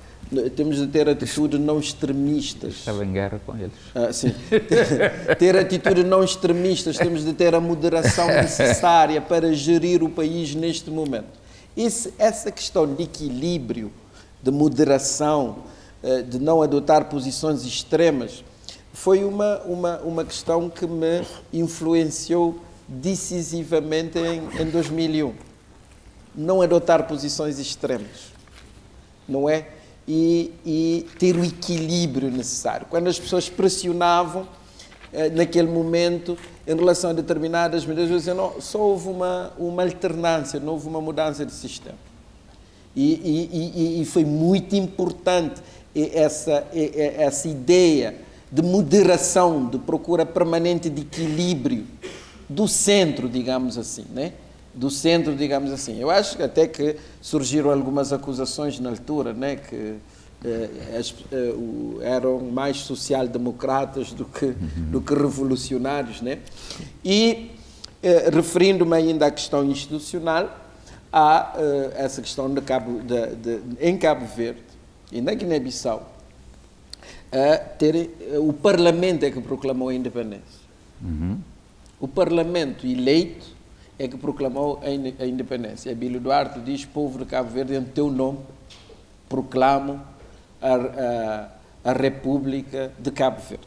C: Temos de ter atitude não extremistas.
A: Estava em guerra com eles.
C: Sim. Ter atitude não extremistas, temos de ter a moderação necessária para gerir o país neste momento. Essa questão de equilíbrio, de moderação, de não adotar posições extremas, foi uma questão que me influenciou decisivamente em 2001. Não adotar posições extremas, não é? E ter o equilíbrio necessário. Quando as pessoas pressionavam, naquele momento, em relação a determinadas medidas, eu dizia, não, só houve uma alternância, não houve uma mudança de sistema. E foi muito importante essa ideia de moderação, de procura permanente de equilíbrio do centro, digamos assim, né? Do centro, digamos assim. Eu acho que até que surgiram algumas acusações na altura, né? Que eram mais social-democratas do que revolucionários, né? E, referindo-me ainda à questão institucional, há essa questão em Cabo Verde e na Guiné-Bissau, o Parlamento é que proclamou a independência.
A: Uhum.
C: O Parlamento eleito é que proclamou a independência. Abílio Duarte diz, povo de Cabo Verde, em teu nome, proclamo a República de Cabo Verde.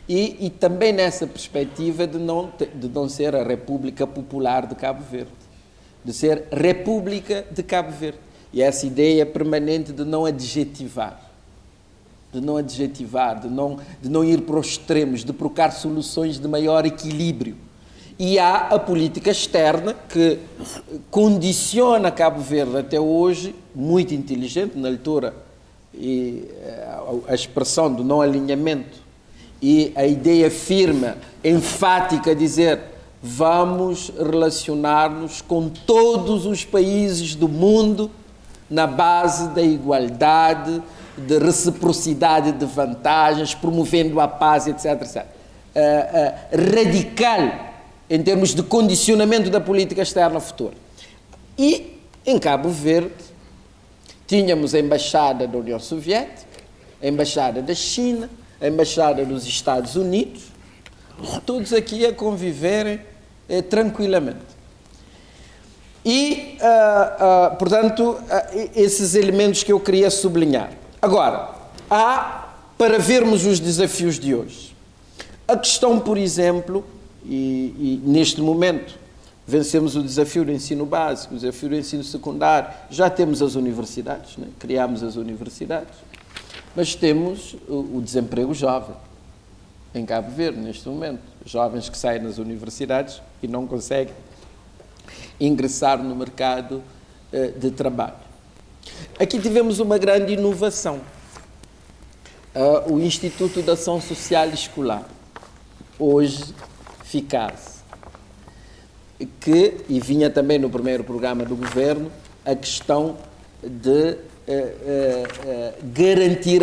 C: E também nessa perspectiva de não ser a República Popular de Cabo Verde, de ser República de Cabo Verde. E essa ideia permanente de não adjetivar, de não ir para os extremos, de procurar soluções de maior equilíbrio. E há a política externa que condiciona Cabo Verde até hoje, muito inteligente, na altura, e a expressão do não alinhamento e a ideia firme, enfática, dizer vamos relacionar-nos com todos os países do mundo na base da igualdade, de reciprocidade de vantagens, promovendo a paz, etc. etc. Radical em termos de condicionamento da política externa futura. E, em Cabo Verde, tínhamos a Embaixada da União Soviética, a Embaixada da China, a Embaixada dos Estados Unidos, todos aqui a conviverem tranquilamente. E, portanto, esses elementos que eu queria sublinhar. Agora, para vermos os desafios de hoje, a questão, por exemplo, e neste momento vencemos o desafio do ensino básico, o desafio do ensino secundário, já temos as universidades, né? Criámos as universidades, mas temos o desemprego jovem em Cabo Verde neste momento, jovens que saem das universidades e não conseguem ingressar no mercado de trabalho. Aqui tivemos uma grande inovação, o Instituto de Ação Social Escolar, hoje eficaz, e vinha também no primeiro programa do governo a questão de garantir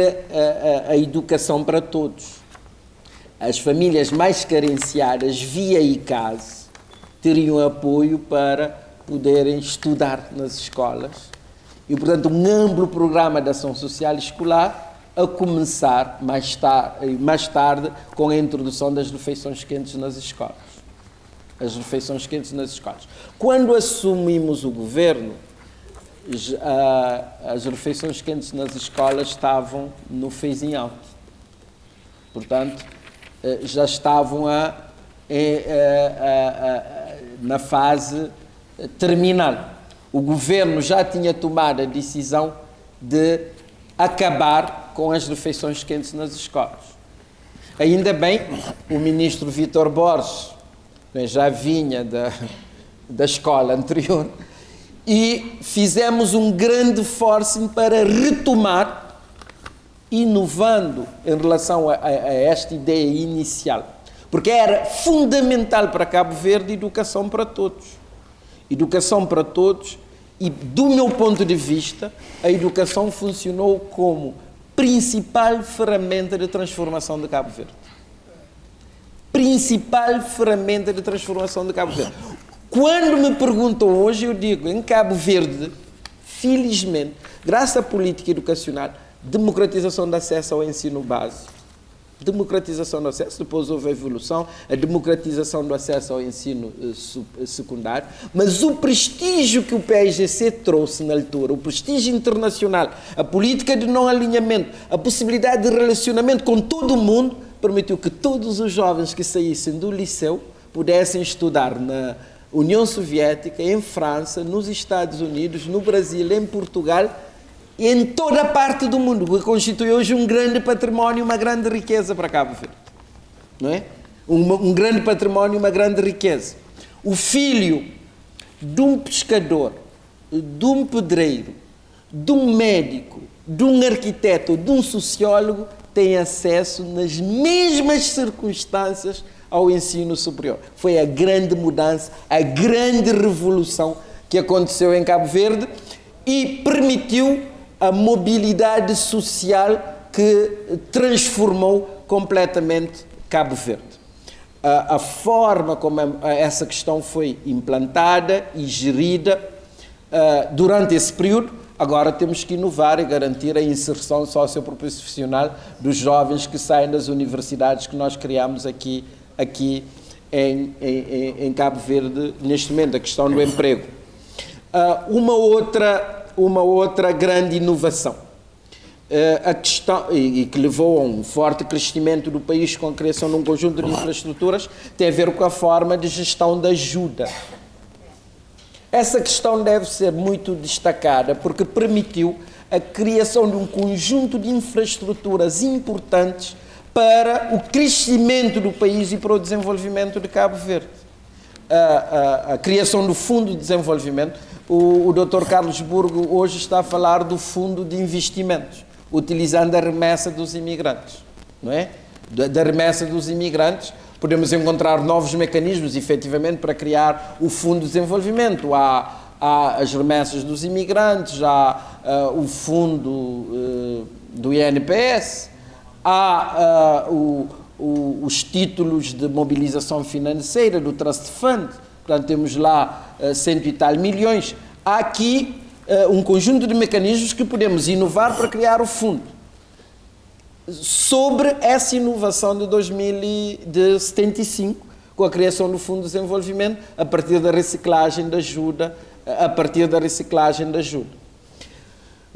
C: a educação para todos. As famílias mais carenciadas, via ICAS, teriam apoio para poderem estudar nas escolas. E, portanto, um amplo programa de ação social escolar a começar mais tarde com a introdução das refeições quentes nas escolas. As refeições quentes nas escolas. Quando assumimos o governo, as refeições quentes nas escolas estavam no phasing out. Portanto, já estavam na fase terminal. O governo já tinha tomado a decisão de acabar com as refeições quentes nas escolas. Ainda bem, o ministro Vítor Borges já vinha da escola anterior e fizemos um grande esforço para retomar, inovando em relação a esta ideia inicial. Porque era fundamental para Cabo Verde educação para todos. Educação para todos, e do meu ponto de vista, a educação funcionou como principal ferramenta de transformação de Cabo Verde. Principal ferramenta de transformação de Cabo Verde. Quando me perguntam hoje, eu digo, em Cabo Verde, felizmente, graças à política educacional, democratização de acesso ao ensino básico, democratização do acesso, depois houve a evolução, a democratização do acesso ao ensino secundário, mas o prestígio que o PAIGC trouxe na altura, o prestígio internacional, a política de não alinhamento, a possibilidade de relacionamento com todo o mundo, permitiu que todos os jovens que saíssem do liceu pudessem estudar na União Soviética, em França, nos Estados Unidos, no Brasil, em Portugal, e em toda a parte do mundo, que constitui hoje um grande património, uma grande riqueza para Cabo Verde. Não é? Um grande património, uma grande riqueza. O filho de um pescador, de um pedreiro, de um médico, de um arquiteto, de um sociólogo, tem acesso nas mesmas circunstâncias ao ensino superior. Foi a grande mudança, a grande revolução que aconteceu em Cabo Verde e permitiu a mobilidade social que transformou completamente Cabo Verde. A forma como essa questão foi implantada e gerida durante esse período, agora temos que inovar e garantir a inserção socioprofissional dos jovens que saem das universidades que nós criamos aqui em Cabo Verde neste momento, a questão do emprego. Uma outra grande inovação, a questão, e que levou a um forte crescimento do país com a criação de um conjunto de infraestruturas, tem a ver com a forma de gestão da ajuda. Essa questão deve ser muito destacada porque permitiu a criação de um conjunto de infraestruturas importantes para o crescimento do país e para o desenvolvimento de Cabo Verde. A criação do Fundo de Desenvolvimento, o Dr. Carlos Burgo hoje está a falar do Fundo de Investimentos, utilizando a remessa dos imigrantes, não é? Da remessa dos imigrantes, podemos encontrar novos mecanismos, efetivamente, para criar o Fundo de Desenvolvimento. Há as remessas dos imigrantes, há o fundo do INPS, há os títulos de mobilização financeira do Trust Fund, portanto temos lá 100 e tal milhões. Há aqui um conjunto de mecanismos que podemos inovar para criar o fundo. Sobre essa inovação de 75, com a criação do Fundo de Desenvolvimento, a partir da reciclagem da ajuda,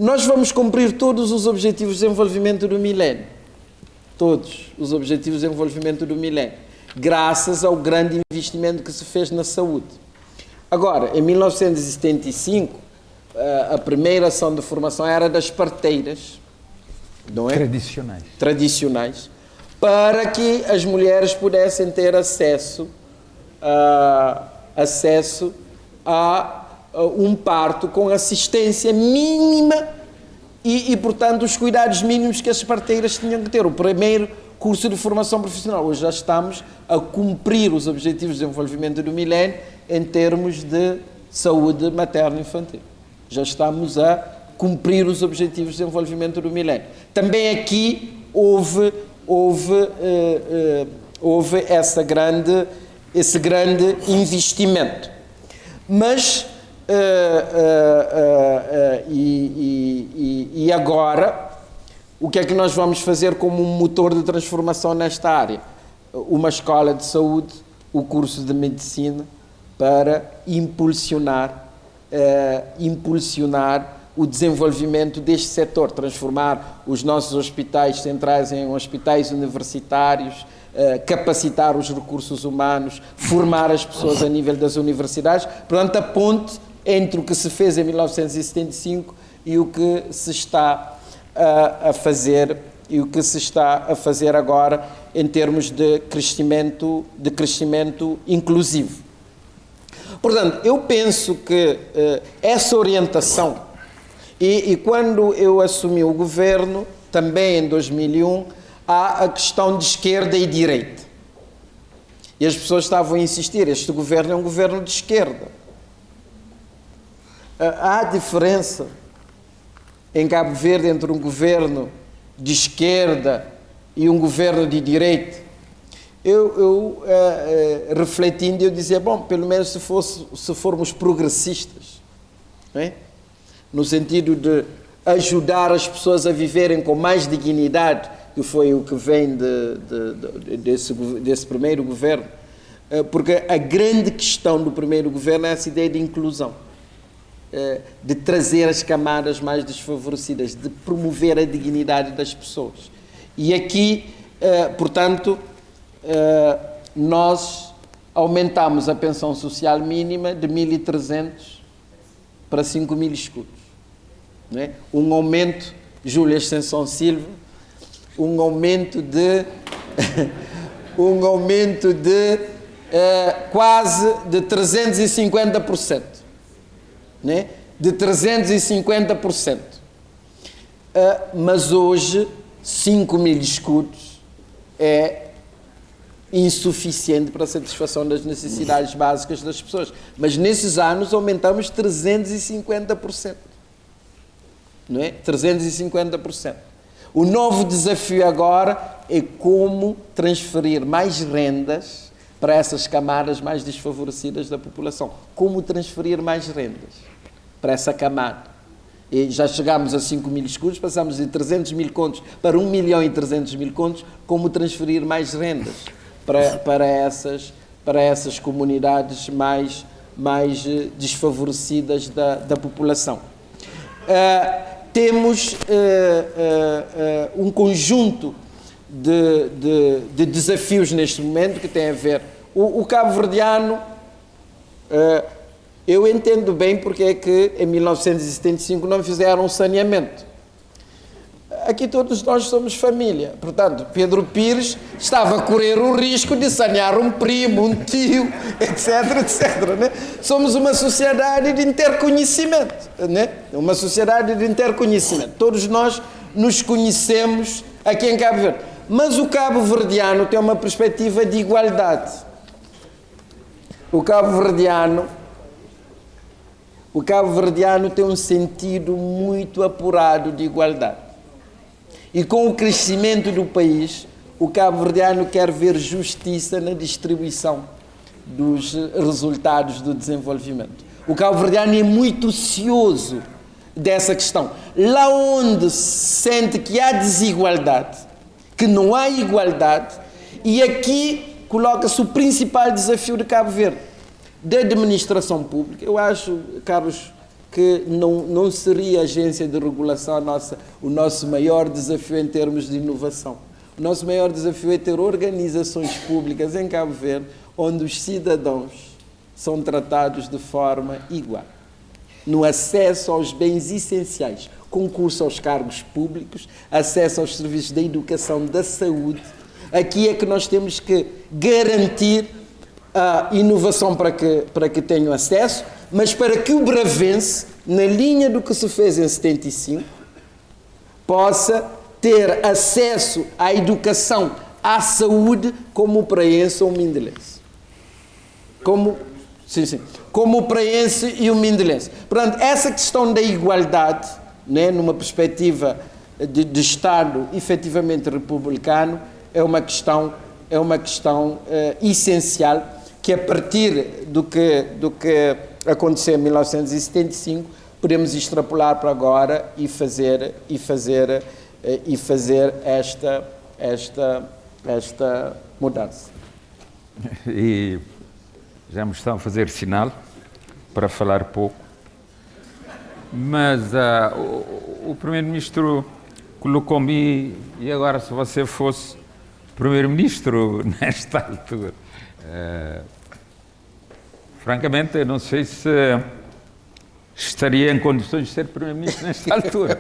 C: Nós vamos cumprir todos os Objetivos de Desenvolvimento do Milénio. Todos os Objetivos de Desenvolvimento do Milénio, graças ao grande investimento que se fez na saúde. Agora, em 1975, a primeira ação de formação era das parteiras, não é? Tradicionais, para que as mulheres pudessem ter acesso a um parto com assistência mínima e, portanto, os cuidados mínimos que as parteiras tinham que ter. O primeiro curso de formação profissional. Hoje já estamos a cumprir os Objetivos de Desenvolvimento do Milénio em termos de saúde materno-infantil. Já estamos a cumprir os Objetivos de Desenvolvimento do Milénio. Também aqui houve esse grande investimento. Mas, e agora, o que é que nós vamos fazer como um motor de transformação nesta área? Uma escola de saúde, o curso de medicina, para impulsionar impulsionar o desenvolvimento deste setor, transformar os nossos hospitais centrais em hospitais universitários, capacitar os recursos humanos, formar as pessoas a nível das universidades. Portanto, a ponte entre o que se fez em 1975 e o que se está a fazer agora em termos de crescimento inclusivo. Portanto, eu penso que essa orientação, e quando eu assumi o governo, também em 2001, há a questão de esquerda e direita. E as pessoas estavam a insistir, este governo é um governo de esquerda. Há diferença em Cabo Verde entre um governo de esquerda e um governo de direita. Eu refletindo, eu dizia, bom, pelo menos se formos progressistas, não é? No sentido de ajudar as pessoas a viverem com mais dignidade, que foi o que vem desse primeiro governo, porque a grande questão do primeiro governo é essa ideia de inclusão, de trazer as camadas mais desfavorecidas, de promover a dignidade das pessoas. E aqui, portanto, nós aumentamos a pensão social mínima de 1.300 para 5.000 escudos. Não é? Um aumento, Júlia Ascensão Silva, um aumento de quase de 350%. Né? De 350%. Mas hoje 5.000 escudos é insuficiente para a satisfação das necessidades básicas das pessoas. Mas nesses anos aumentamos 350%. Não é? 350%. O novo desafio agora é como transferir mais rendas para essas camadas mais desfavorecidas da população. Como transferir mais rendas para essa camada. E já chegámos a 5.000 escudos, passamos de 300.000 contos para 1.300.000 contos. Como transferir mais rendas para essas comunidades mais desfavorecidas da população. Temos um conjunto de desafios neste momento que tem a ver. O cabo-verdiano, eu entendo bem porque é que em 1975 não fizeram um saneamento. Aqui todos nós somos família. Portanto, Pedro Pires estava a correr o risco de sanear um primo, um tio, etc. Né? Somos uma sociedade de interconhecimento. Né? Uma sociedade de interconhecimento. Todos nós nos conhecemos aqui em Cabo Verde. Mas o cabo-verdiano tem uma perspectiva de igualdade. O cabo-verdiano tem um sentido muito apurado de igualdade. E com o crescimento do país, o cabo-verdiano quer ver justiça na distribuição dos resultados do desenvolvimento. O cabo-verdiano é muito cioso dessa questão. Lá onde sente que há desigualdade, que não há igualdade, e aqui coloca-se o principal desafio de Cabo Verde, da administração pública. Eu acho, Carlos, que não seria a agência de regulação o nosso maior desafio em termos de inovação. O nosso maior desafio é ter organizações públicas em Cabo Verde onde os cidadãos são tratados de forma igual, no acesso aos bens essenciais, concurso aos cargos públicos, acesso aos serviços da educação, da saúde. Aqui é que nós temos que garantir a inovação para que tenham acesso, mas para que o bravense, na linha do que se fez em 75, possa ter acesso à educação, à saúde, como o praense ou o mindelense. Como o praense e o mindelense. Portanto, essa questão da igualdade, né, numa perspectiva de Estado efetivamente republicano, é uma questão essencial, que a partir do que aconteceu em 1975, podemos extrapolar para agora e fazer esta mudança.
A: E já me estão a fazer sinal para falar pouco. mas o primeiro-ministro colocou-me, e agora se você fosse primeiro-ministro nesta altura, francamente eu não sei se estaria em condições de ser primeiro-ministro nesta altura.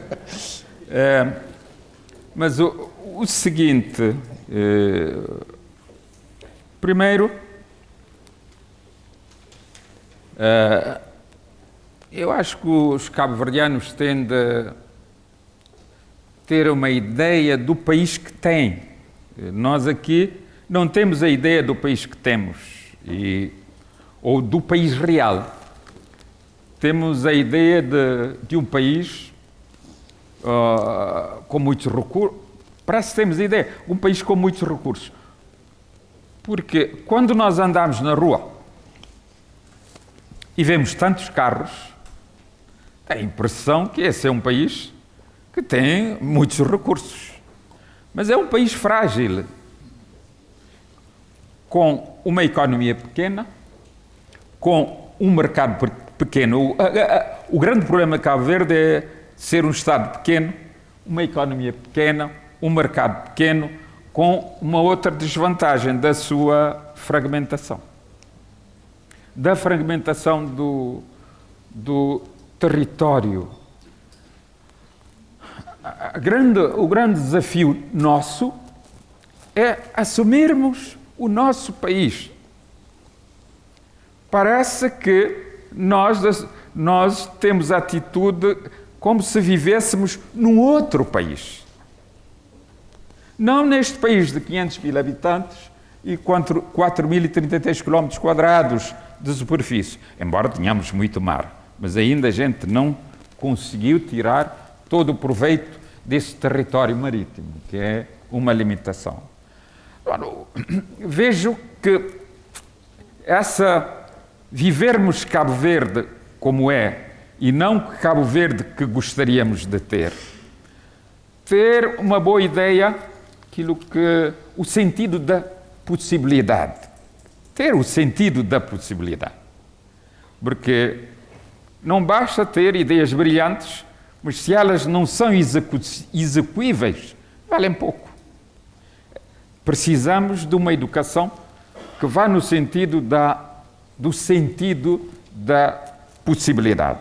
A: Mas o seguinte, primeiro, eu acho que os cabo-verdianos têm de ter uma ideia do país que têm. Nós aqui não temos a ideia do país que temos, ou do país real. Temos a ideia de um país com muitos recursos. Parece que temos a ideia, um país com muitos recursos. Porque quando nós andamos na rua e vemos tantos carros, dá a impressão que esse é um país que tem muitos recursos. Mas é um país frágil, com uma economia pequena, com um mercado pequeno. O grande problema de Cabo Verde é ser um Estado pequeno, uma economia pequena, um mercado pequeno, com uma outra desvantagem da sua fragmentação. Da fragmentação do território. O grande desafio nosso é assumirmos o nosso país. Parece que nós temos atitude como se vivêssemos num outro país. Não neste país de 500 mil habitantes e 4.033 km² de superfície, embora tenhamos muito mar, mas ainda a gente não conseguiu tirar todo o proveito desse território marítimo, que é uma limitação. Vejo que vivermos Cabo Verde como é, e não Cabo Verde que gostaríamos de ter uma boa ideia, o sentido da possibilidade. Ter o sentido da possibilidade. Porque não basta ter ideias brilhantes, mas se elas não são execuíveis, valem pouco. Precisamos de uma educação que vá no sentido do sentido da possibilidade.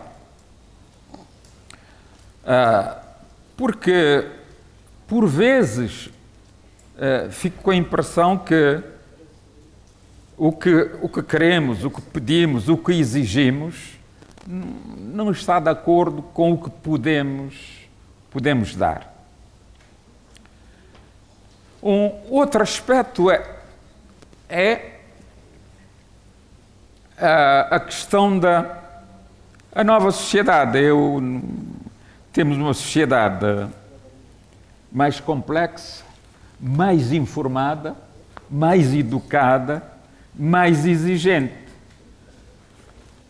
A: Porque, por vezes, fico com a impressão que o que queremos, o que pedimos, o que exigimos, não está de acordo com o que podemos dar. Um outro aspecto é a questão da nova sociedade. Temos uma sociedade mais complexa, mais informada, mais educada, mais exigente.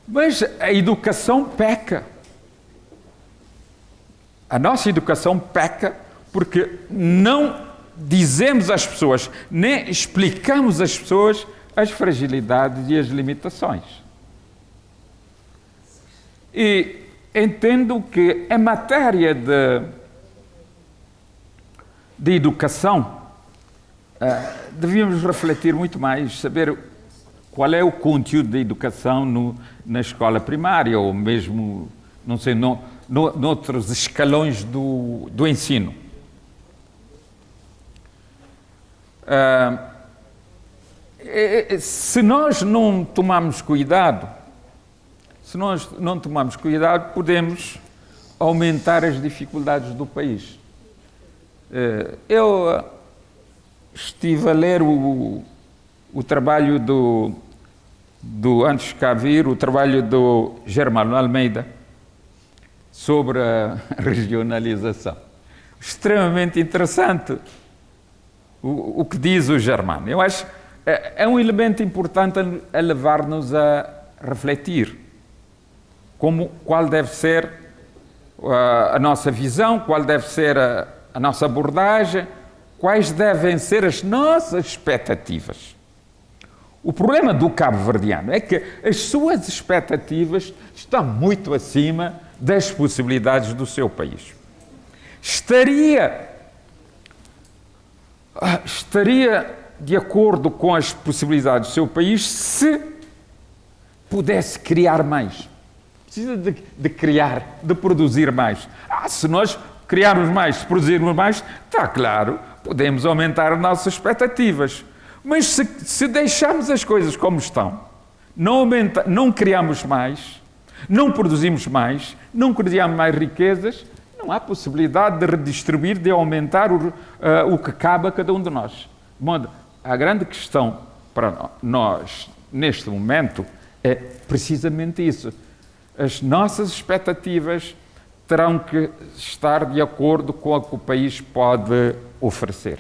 A: Mas a educação peca. A nossa educação peca porque não dizemos às pessoas, nem explicamos às pessoas as fragilidades e as limitações. E entendo que em matéria de educação, devíamos refletir muito mais, saber qual é o conteúdo da educação na escola primária, ou mesmo, não sei, noutros escalões do ensino. Se nós não tomarmos cuidado, podemos aumentar as dificuldades do país. Eu estive a ler o trabalho antes de cá vir, o trabalho do Germano Almeida sobre a regionalização. Extremamente interessante o que diz o Germano. Eu acho que é um elemento importante a levar-nos a refletir qual deve ser a nossa visão, qual deve ser a nossa abordagem, quais devem ser as nossas expectativas. O problema do cabo-verdiano é que as suas expectativas estão muito acima das possibilidades do seu país. Estaria de acordo com as possibilidades do seu país se pudesse criar mais. Precisa de criar, de produzir mais. Se nós criarmos mais, se produzirmos mais, está claro, podemos aumentar as nossas expectativas. Mas se deixarmos as coisas como estão, não criamos mais, não produzimos mais, não criamos mais riquezas, não há possibilidade de redistribuir, de aumentar o que cabe a cada um de nós. De modo, a grande questão para nós, neste momento, é precisamente isso. As nossas expectativas terão que estar de acordo com o que o país pode oferecer.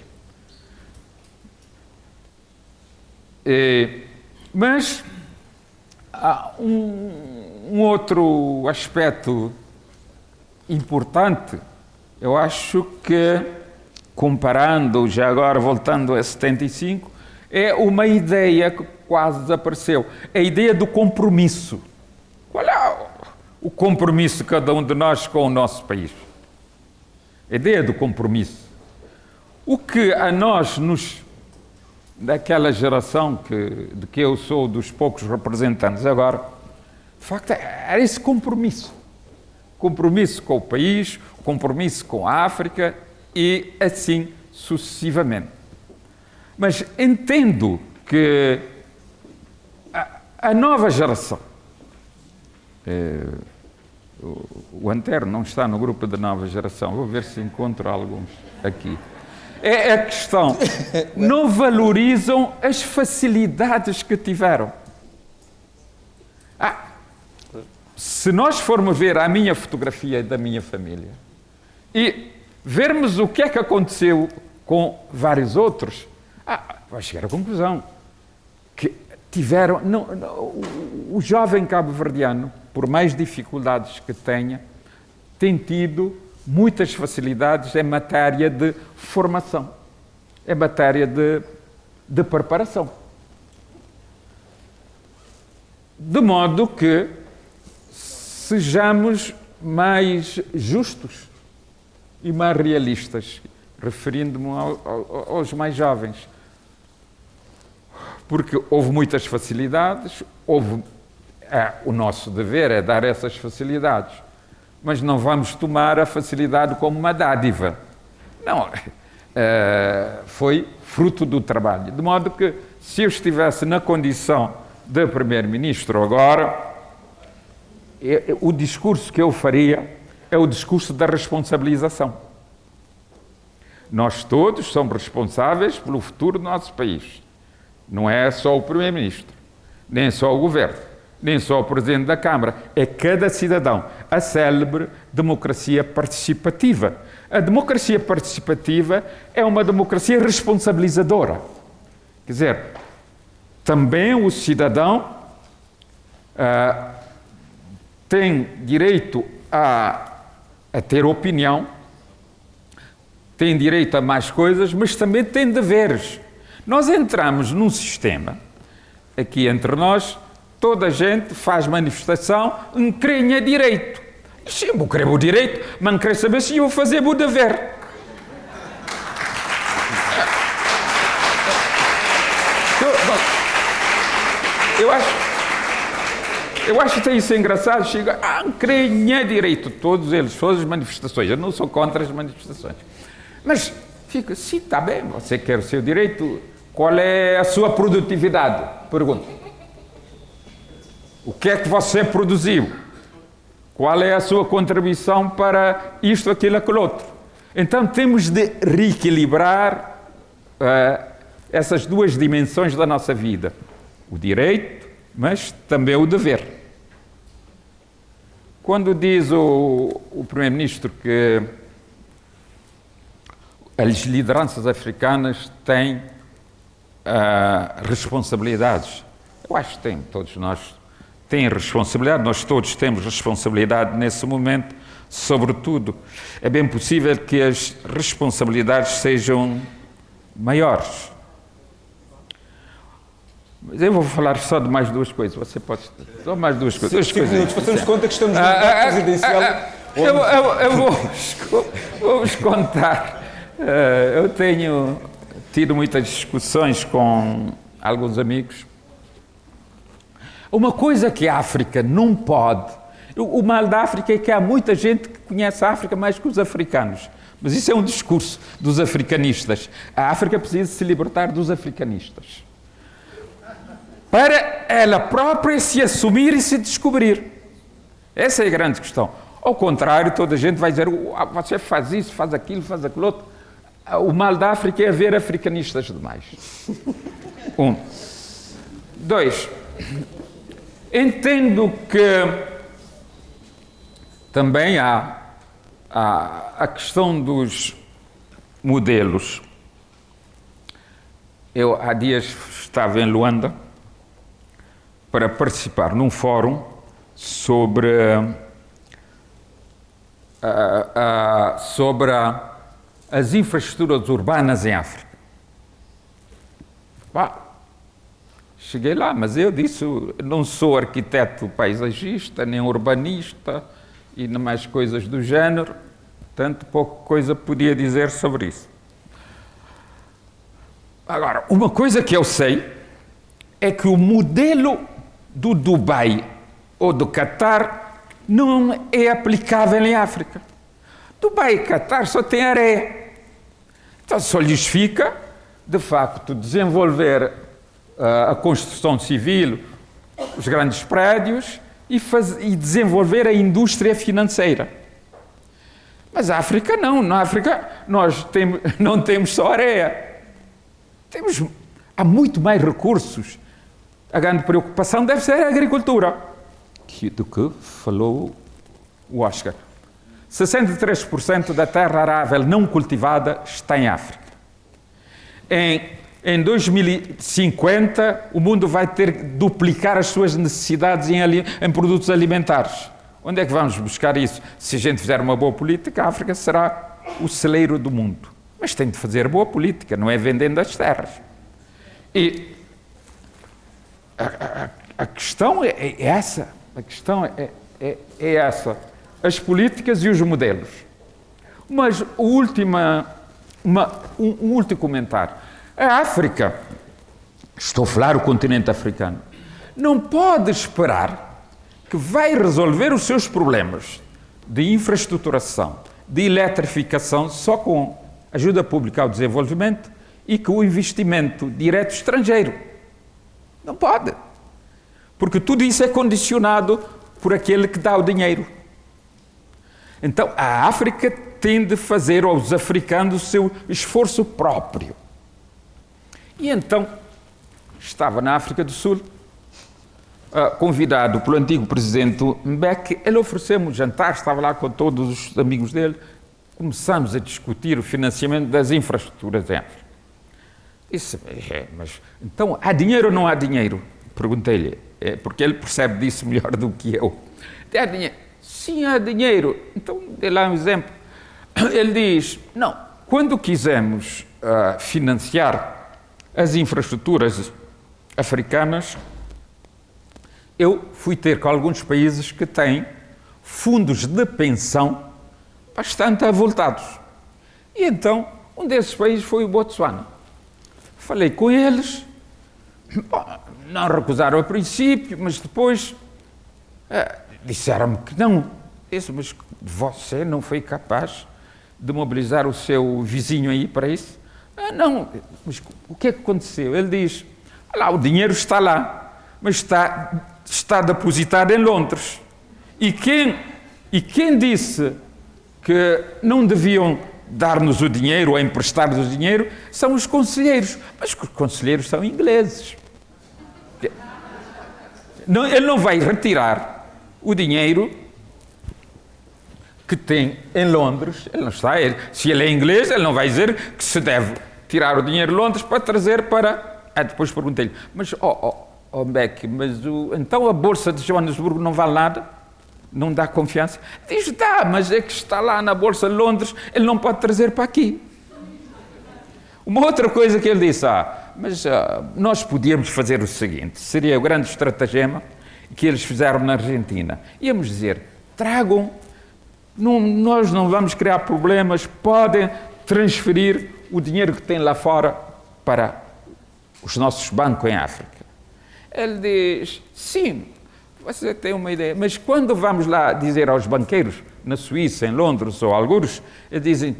A: Mas há um outro aspecto importante, eu acho que, comparando, já agora voltando a 75, é uma ideia que quase desapareceu, a ideia do compromisso. Qual é o compromisso de cada um de nós com o nosso país? A ideia do compromisso. O que a nós, daquela geração de que eu sou dos poucos representantes agora, de facto, era esse compromisso. Compromisso com o país, compromisso com a África e assim sucessivamente. Mas entendo que a nova geração, o Antero não está no grupo da nova geração, vou ver se encontro alguns aqui. É a questão, não valorizam as facilidades que tiveram. Se nós formos ver a minha fotografia da minha família e vermos o que é que aconteceu com vários outros, vai chegar à conclusão que tiveram... o jovem cabo-verdiano, por mais dificuldades que tenha, tem tido muitas facilidades em matéria de formação, em matéria de preparação. De modo que sejamos mais justos e mais realistas, referindo-me aos mais jovens. Porque houve muitas facilidades, o nosso dever é dar essas facilidades, mas não vamos tomar a facilidade como uma dádiva. Não, foi fruto do trabalho. De modo que, se eu estivesse na condição de primeiro-ministro agora, o discurso que eu faria é o discurso da responsabilização. Nós todos somos responsáveis pelo futuro do nosso país. Não é só o primeiro-ministro, nem só o governo, nem só o presidente da Câmara, é cada cidadão. A célebre democracia participativa. A democracia participativa é uma democracia responsabilizadora. Quer dizer, também o cidadão tem direito a ter opinião, tem direito a mais coisas, mas também tem deveres. Nós entramos num sistema, aqui entre nós, toda a gente faz manifestação, não quer direito. Sim, eu quero o direito, mas não quero saber se eu vou fazer o dever. Eu acho que isso é engraçado. Chega, não quer direito, todos eles, todas as manifestações. Eu não sou contra as manifestações. Mas fica, sim, está bem, você quer o seu direito, qual é a sua produtividade? Pergunto. O que é que você produziu? Qual é a sua contribuição para isto, aquilo, aquilo outro? Então temos de reequilibrar essas duas dimensões da nossa vida. O direito, mas também o dever. Quando diz o Primeiro-Ministro que as lideranças africanas têm responsabilidades, eu acho que tem, todos nós temos responsabilidade, nós todos temos responsabilidade nesse momento, sobretudo. É bem possível que as responsabilidades sejam maiores. Mas eu vou falar só de mais duas coisas. Você pode... Só mais duas coisas.
D: 5 minutos, façamos conta que estamos no debate presidencial.
A: Eu vou-vos contar. Eu tenho tido muitas discussões com alguns amigos. Uma coisa que a África não pode... O mal da África é que há muita gente que conhece a África mais que os africanos. Mas isso é um discurso dos africanistas. A África precisa se libertar dos africanistas, para ela própria se assumir e se descobrir. Essa é a grande questão. Ao contrário, toda a gente vai dizer, você faz isso, faz aquilo outro. O mal da África é haver africanistas demais. 1. 2. Entendo que também há a questão dos modelos. Eu há dias estava em Luanda para participar num fórum sobre as infraestruturas urbanas em África. Cheguei lá, mas eu disse, não sou arquiteto paisagista, nem urbanista, e mais coisas do género, tanto pouca coisa podia dizer sobre isso. Agora, uma coisa que eu sei é que o modelo do Dubai ou do Catar não é aplicável em África. Dubai e Catar só tem areia. Então só lhes fica, de facto, desenvolver a construção civil, os grandes prédios e desenvolver a indústria financeira. Mas a África não. Na África nós não temos só areia. Há muito mais recursos. A grande preocupação deve ser a agricultura, do que falou o Oscar. 63% da terra arável não cultivada está em África. Em 2050, o mundo vai ter que duplicar as suas necessidades em produtos alimentares. Onde é que vamos buscar isso? Se a gente fizer uma boa política, a África será o celeiro do mundo. Mas tem de fazer boa política, não é vendendo as terras. E a questão é essa. A questão é essa. As políticas e os modelos. Mas um último comentário. A África, estou a falar o continente africano, não pode esperar que vai resolver os seus problemas de infraestruturação, de eletrificação, só com ajuda pública ao desenvolvimento e com o investimento direto estrangeiro. Não pode. Porque tudo isso é condicionado por aquele que dá o dinheiro. Então, a África tem de fazer aos africanos o seu esforço próprio. E então, estava na África do Sul, convidado pelo antigo presidente Mbeki, ele ofereceu-me um jantar, estava lá com todos os amigos dele, começamos a discutir o financiamento das infraestruturas em África. Disse, mas então há dinheiro ou não há dinheiro? Perguntei-lhe, porque ele percebe disso melhor do que eu. Há dinheiro? Sim, há dinheiro. Então, dê lá um exemplo. Ele diz, não, quando quisemos financiar as infraestruturas africanas, eu fui ter com alguns países que têm fundos de pensão bastante avultados. E então, um desses países foi o Botsuana. Falei com eles, não recusaram a princípio, mas depois disseram-me que não. Disse, mas você não foi capaz de mobilizar o seu vizinho aí para isso? Não, mas o que é que aconteceu? Ele diz, o dinheiro está lá, mas está depositado em Londres. E quem disse que não deviam dar-nos o dinheiro ou emprestar-nos o dinheiro são os conselheiros. Mas os conselheiros são ingleses. Ele não vai retirar o dinheiro que tem em Londres. Ele não está. Se ele é inglês, ele não vai dizer que se deve tirar o dinheiro de Londres para trazer para... depois perguntei-lhe, mas, Mbeki, mas então a Bolsa de Joanesburgo não vale nada? Não dá confiança? Diz, dá, mas é que está lá na Bolsa de Londres, ele não pode trazer para aqui. Uma outra coisa que ele disse, mas nós podíamos fazer o seguinte, seria o grande estratagema que eles fizeram na Argentina. Íamos dizer, tragam, nós não vamos criar problemas, podem transferir o dinheiro que têm lá fora para os nossos bancos em África. Ele diz, sim, você tem uma ideia, mas quando vamos lá dizer aos banqueiros, na Suíça, em Londres ou algures, eles dizem,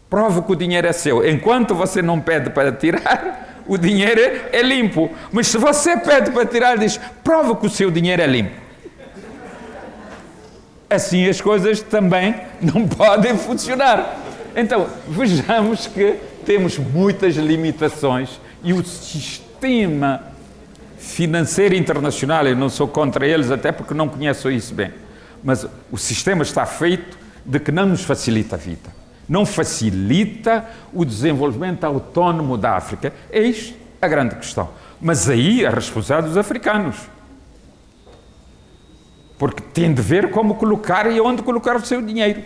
A: prova que o dinheiro é seu. Enquanto você não pede para tirar, o dinheiro é limpo. Mas se você pede para tirar, diz, prova que o seu dinheiro é limpo. Assim as coisas também não podem funcionar. Então, vejamos que temos muitas limitações e o sistema financeiro internacional, eu não sou contra eles, até porque não conheço isso bem, mas o sistema está feito de que não nos facilita a vida. Não facilita o desenvolvimento autónomo da África. Eis a grande questão. Mas aí a responsabilidade dos africanos. Porque tem de ver como colocar e onde colocar o seu dinheiro.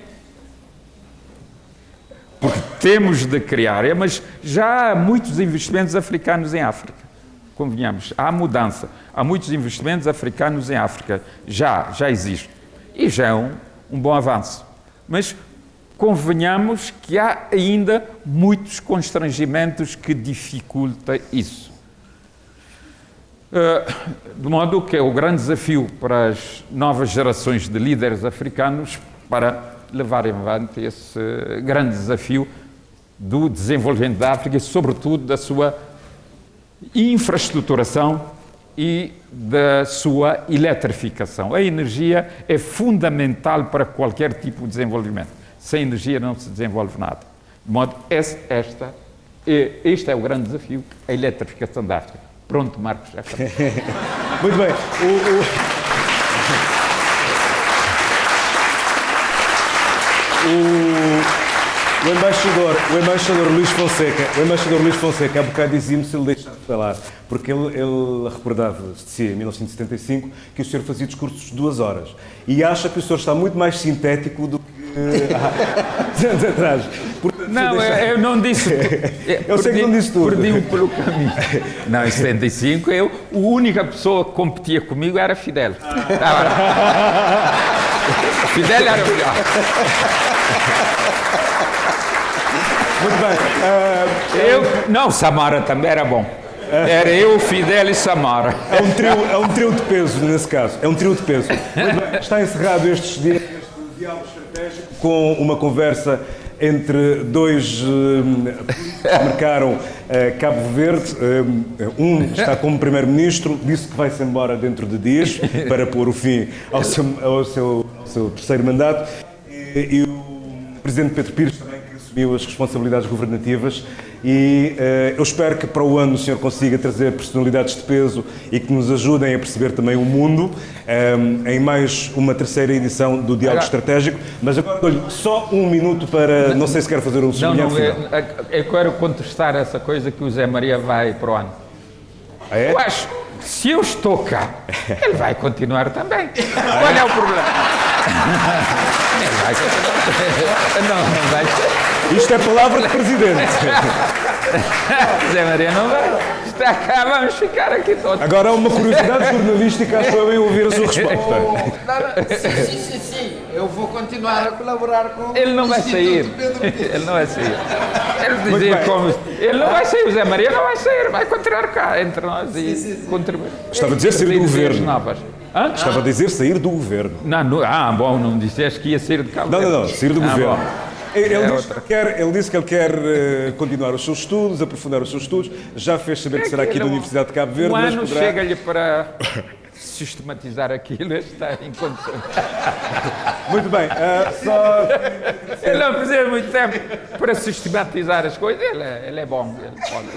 A: Porque temos de criar, mas já há muitos investimentos africanos em África. Convenhamos, há mudança. Há muitos investimentos africanos em África. Já existe. E já é um bom avanço. Mas convenhamos que há ainda muitos constrangimentos que dificultam isso. De modo que é o grande desafio para as novas gerações de líderes africanos para levar em avante esse grande desafio do desenvolvimento da África e, sobretudo, da sua infraestruturação e da sua eletrificação. A energia é fundamental para qualquer tipo de desenvolvimento. Sem energia não se desenvolve nada. De modo que este é o grande desafio, a eletrificação da África. Pronto, Marcos. Já está.
D: Muito bem. O embaixador Luís Fonseca, há bocado dizia-me se ele deixava de falar, porque ele recordava-se de si, em 1975, que o senhor fazia discursos de 2 horas. E acha que o senhor está muito mais sintético do que há anos atrás. Portanto,
A: não, eu não disse.
D: Eu sei que não disse tudo.
A: Perdi-o pelo caminho. Não, em 75, a única pessoa que competia comigo era Fidel. Fidel era o melhor.
D: Muito bem.
A: Não, Samara também era bom. Era eu, Fidel e Samara.
D: É um trio de peso, nesse caso. É um trio de peso. Muito bem. Está encerrado este diálogo estratégico com uma conversa entre dois políticos que marcaram Cabo Verde. Um está como primeiro-ministro, disse que vai-se embora dentro de dias para pôr o fim ao seu terceiro mandato. E o presidente Pedro Pires também, que assumiu as responsabilidades governativas. E eu espero que para o ano o senhor consiga trazer personalidades de peso e que nos ajudem a perceber também o mundo em mais uma terceira edição do Diálogo Estratégico. Mas agora dou-lhe só 1 minuto para, não sei se quer fazer um sublinhado final.
A: Eu quero contestar essa coisa que o Zé Maria vai para o ano.
D: Ah, é?
A: Eu acho que se eu estou cá, ele vai continuar também. Qual é o problema? Ele vai continuar. Não vai ser.
D: Isto é palavra de presidente.
A: Zé Maria não vai. Está cá, vamos ficar aqui todos.
D: Agora há uma curiosidade jornalística, acho eu, em ouvir a sua resposta.
B: Sim. Eu vou continuar a colaborar com
A: ele não vai sair. Ele não vai sair. Ele não vai sair. O Zé Maria não vai sair. Vai continuar cá entre nós e contribuir.
D: Estava a dizer sair do governo.
A: Novas.
D: Estava a dizer sair do governo.
A: Bom, não disseste que ia sair de Cabo Verde.
D: Não, sair do governo.
A: Bom.
D: Ele disse que ele quer continuar os seus estudos, aprofundar os seus estudos. Já fez saber que será aqui da Universidade de Cabo Verde.
A: Um ano chega-lhe para sistematizar aquilo, está em condições.
D: Muito bem.
A: Ele não precisa muito tempo para sistematizar as coisas. Ele é bom. Ele pode.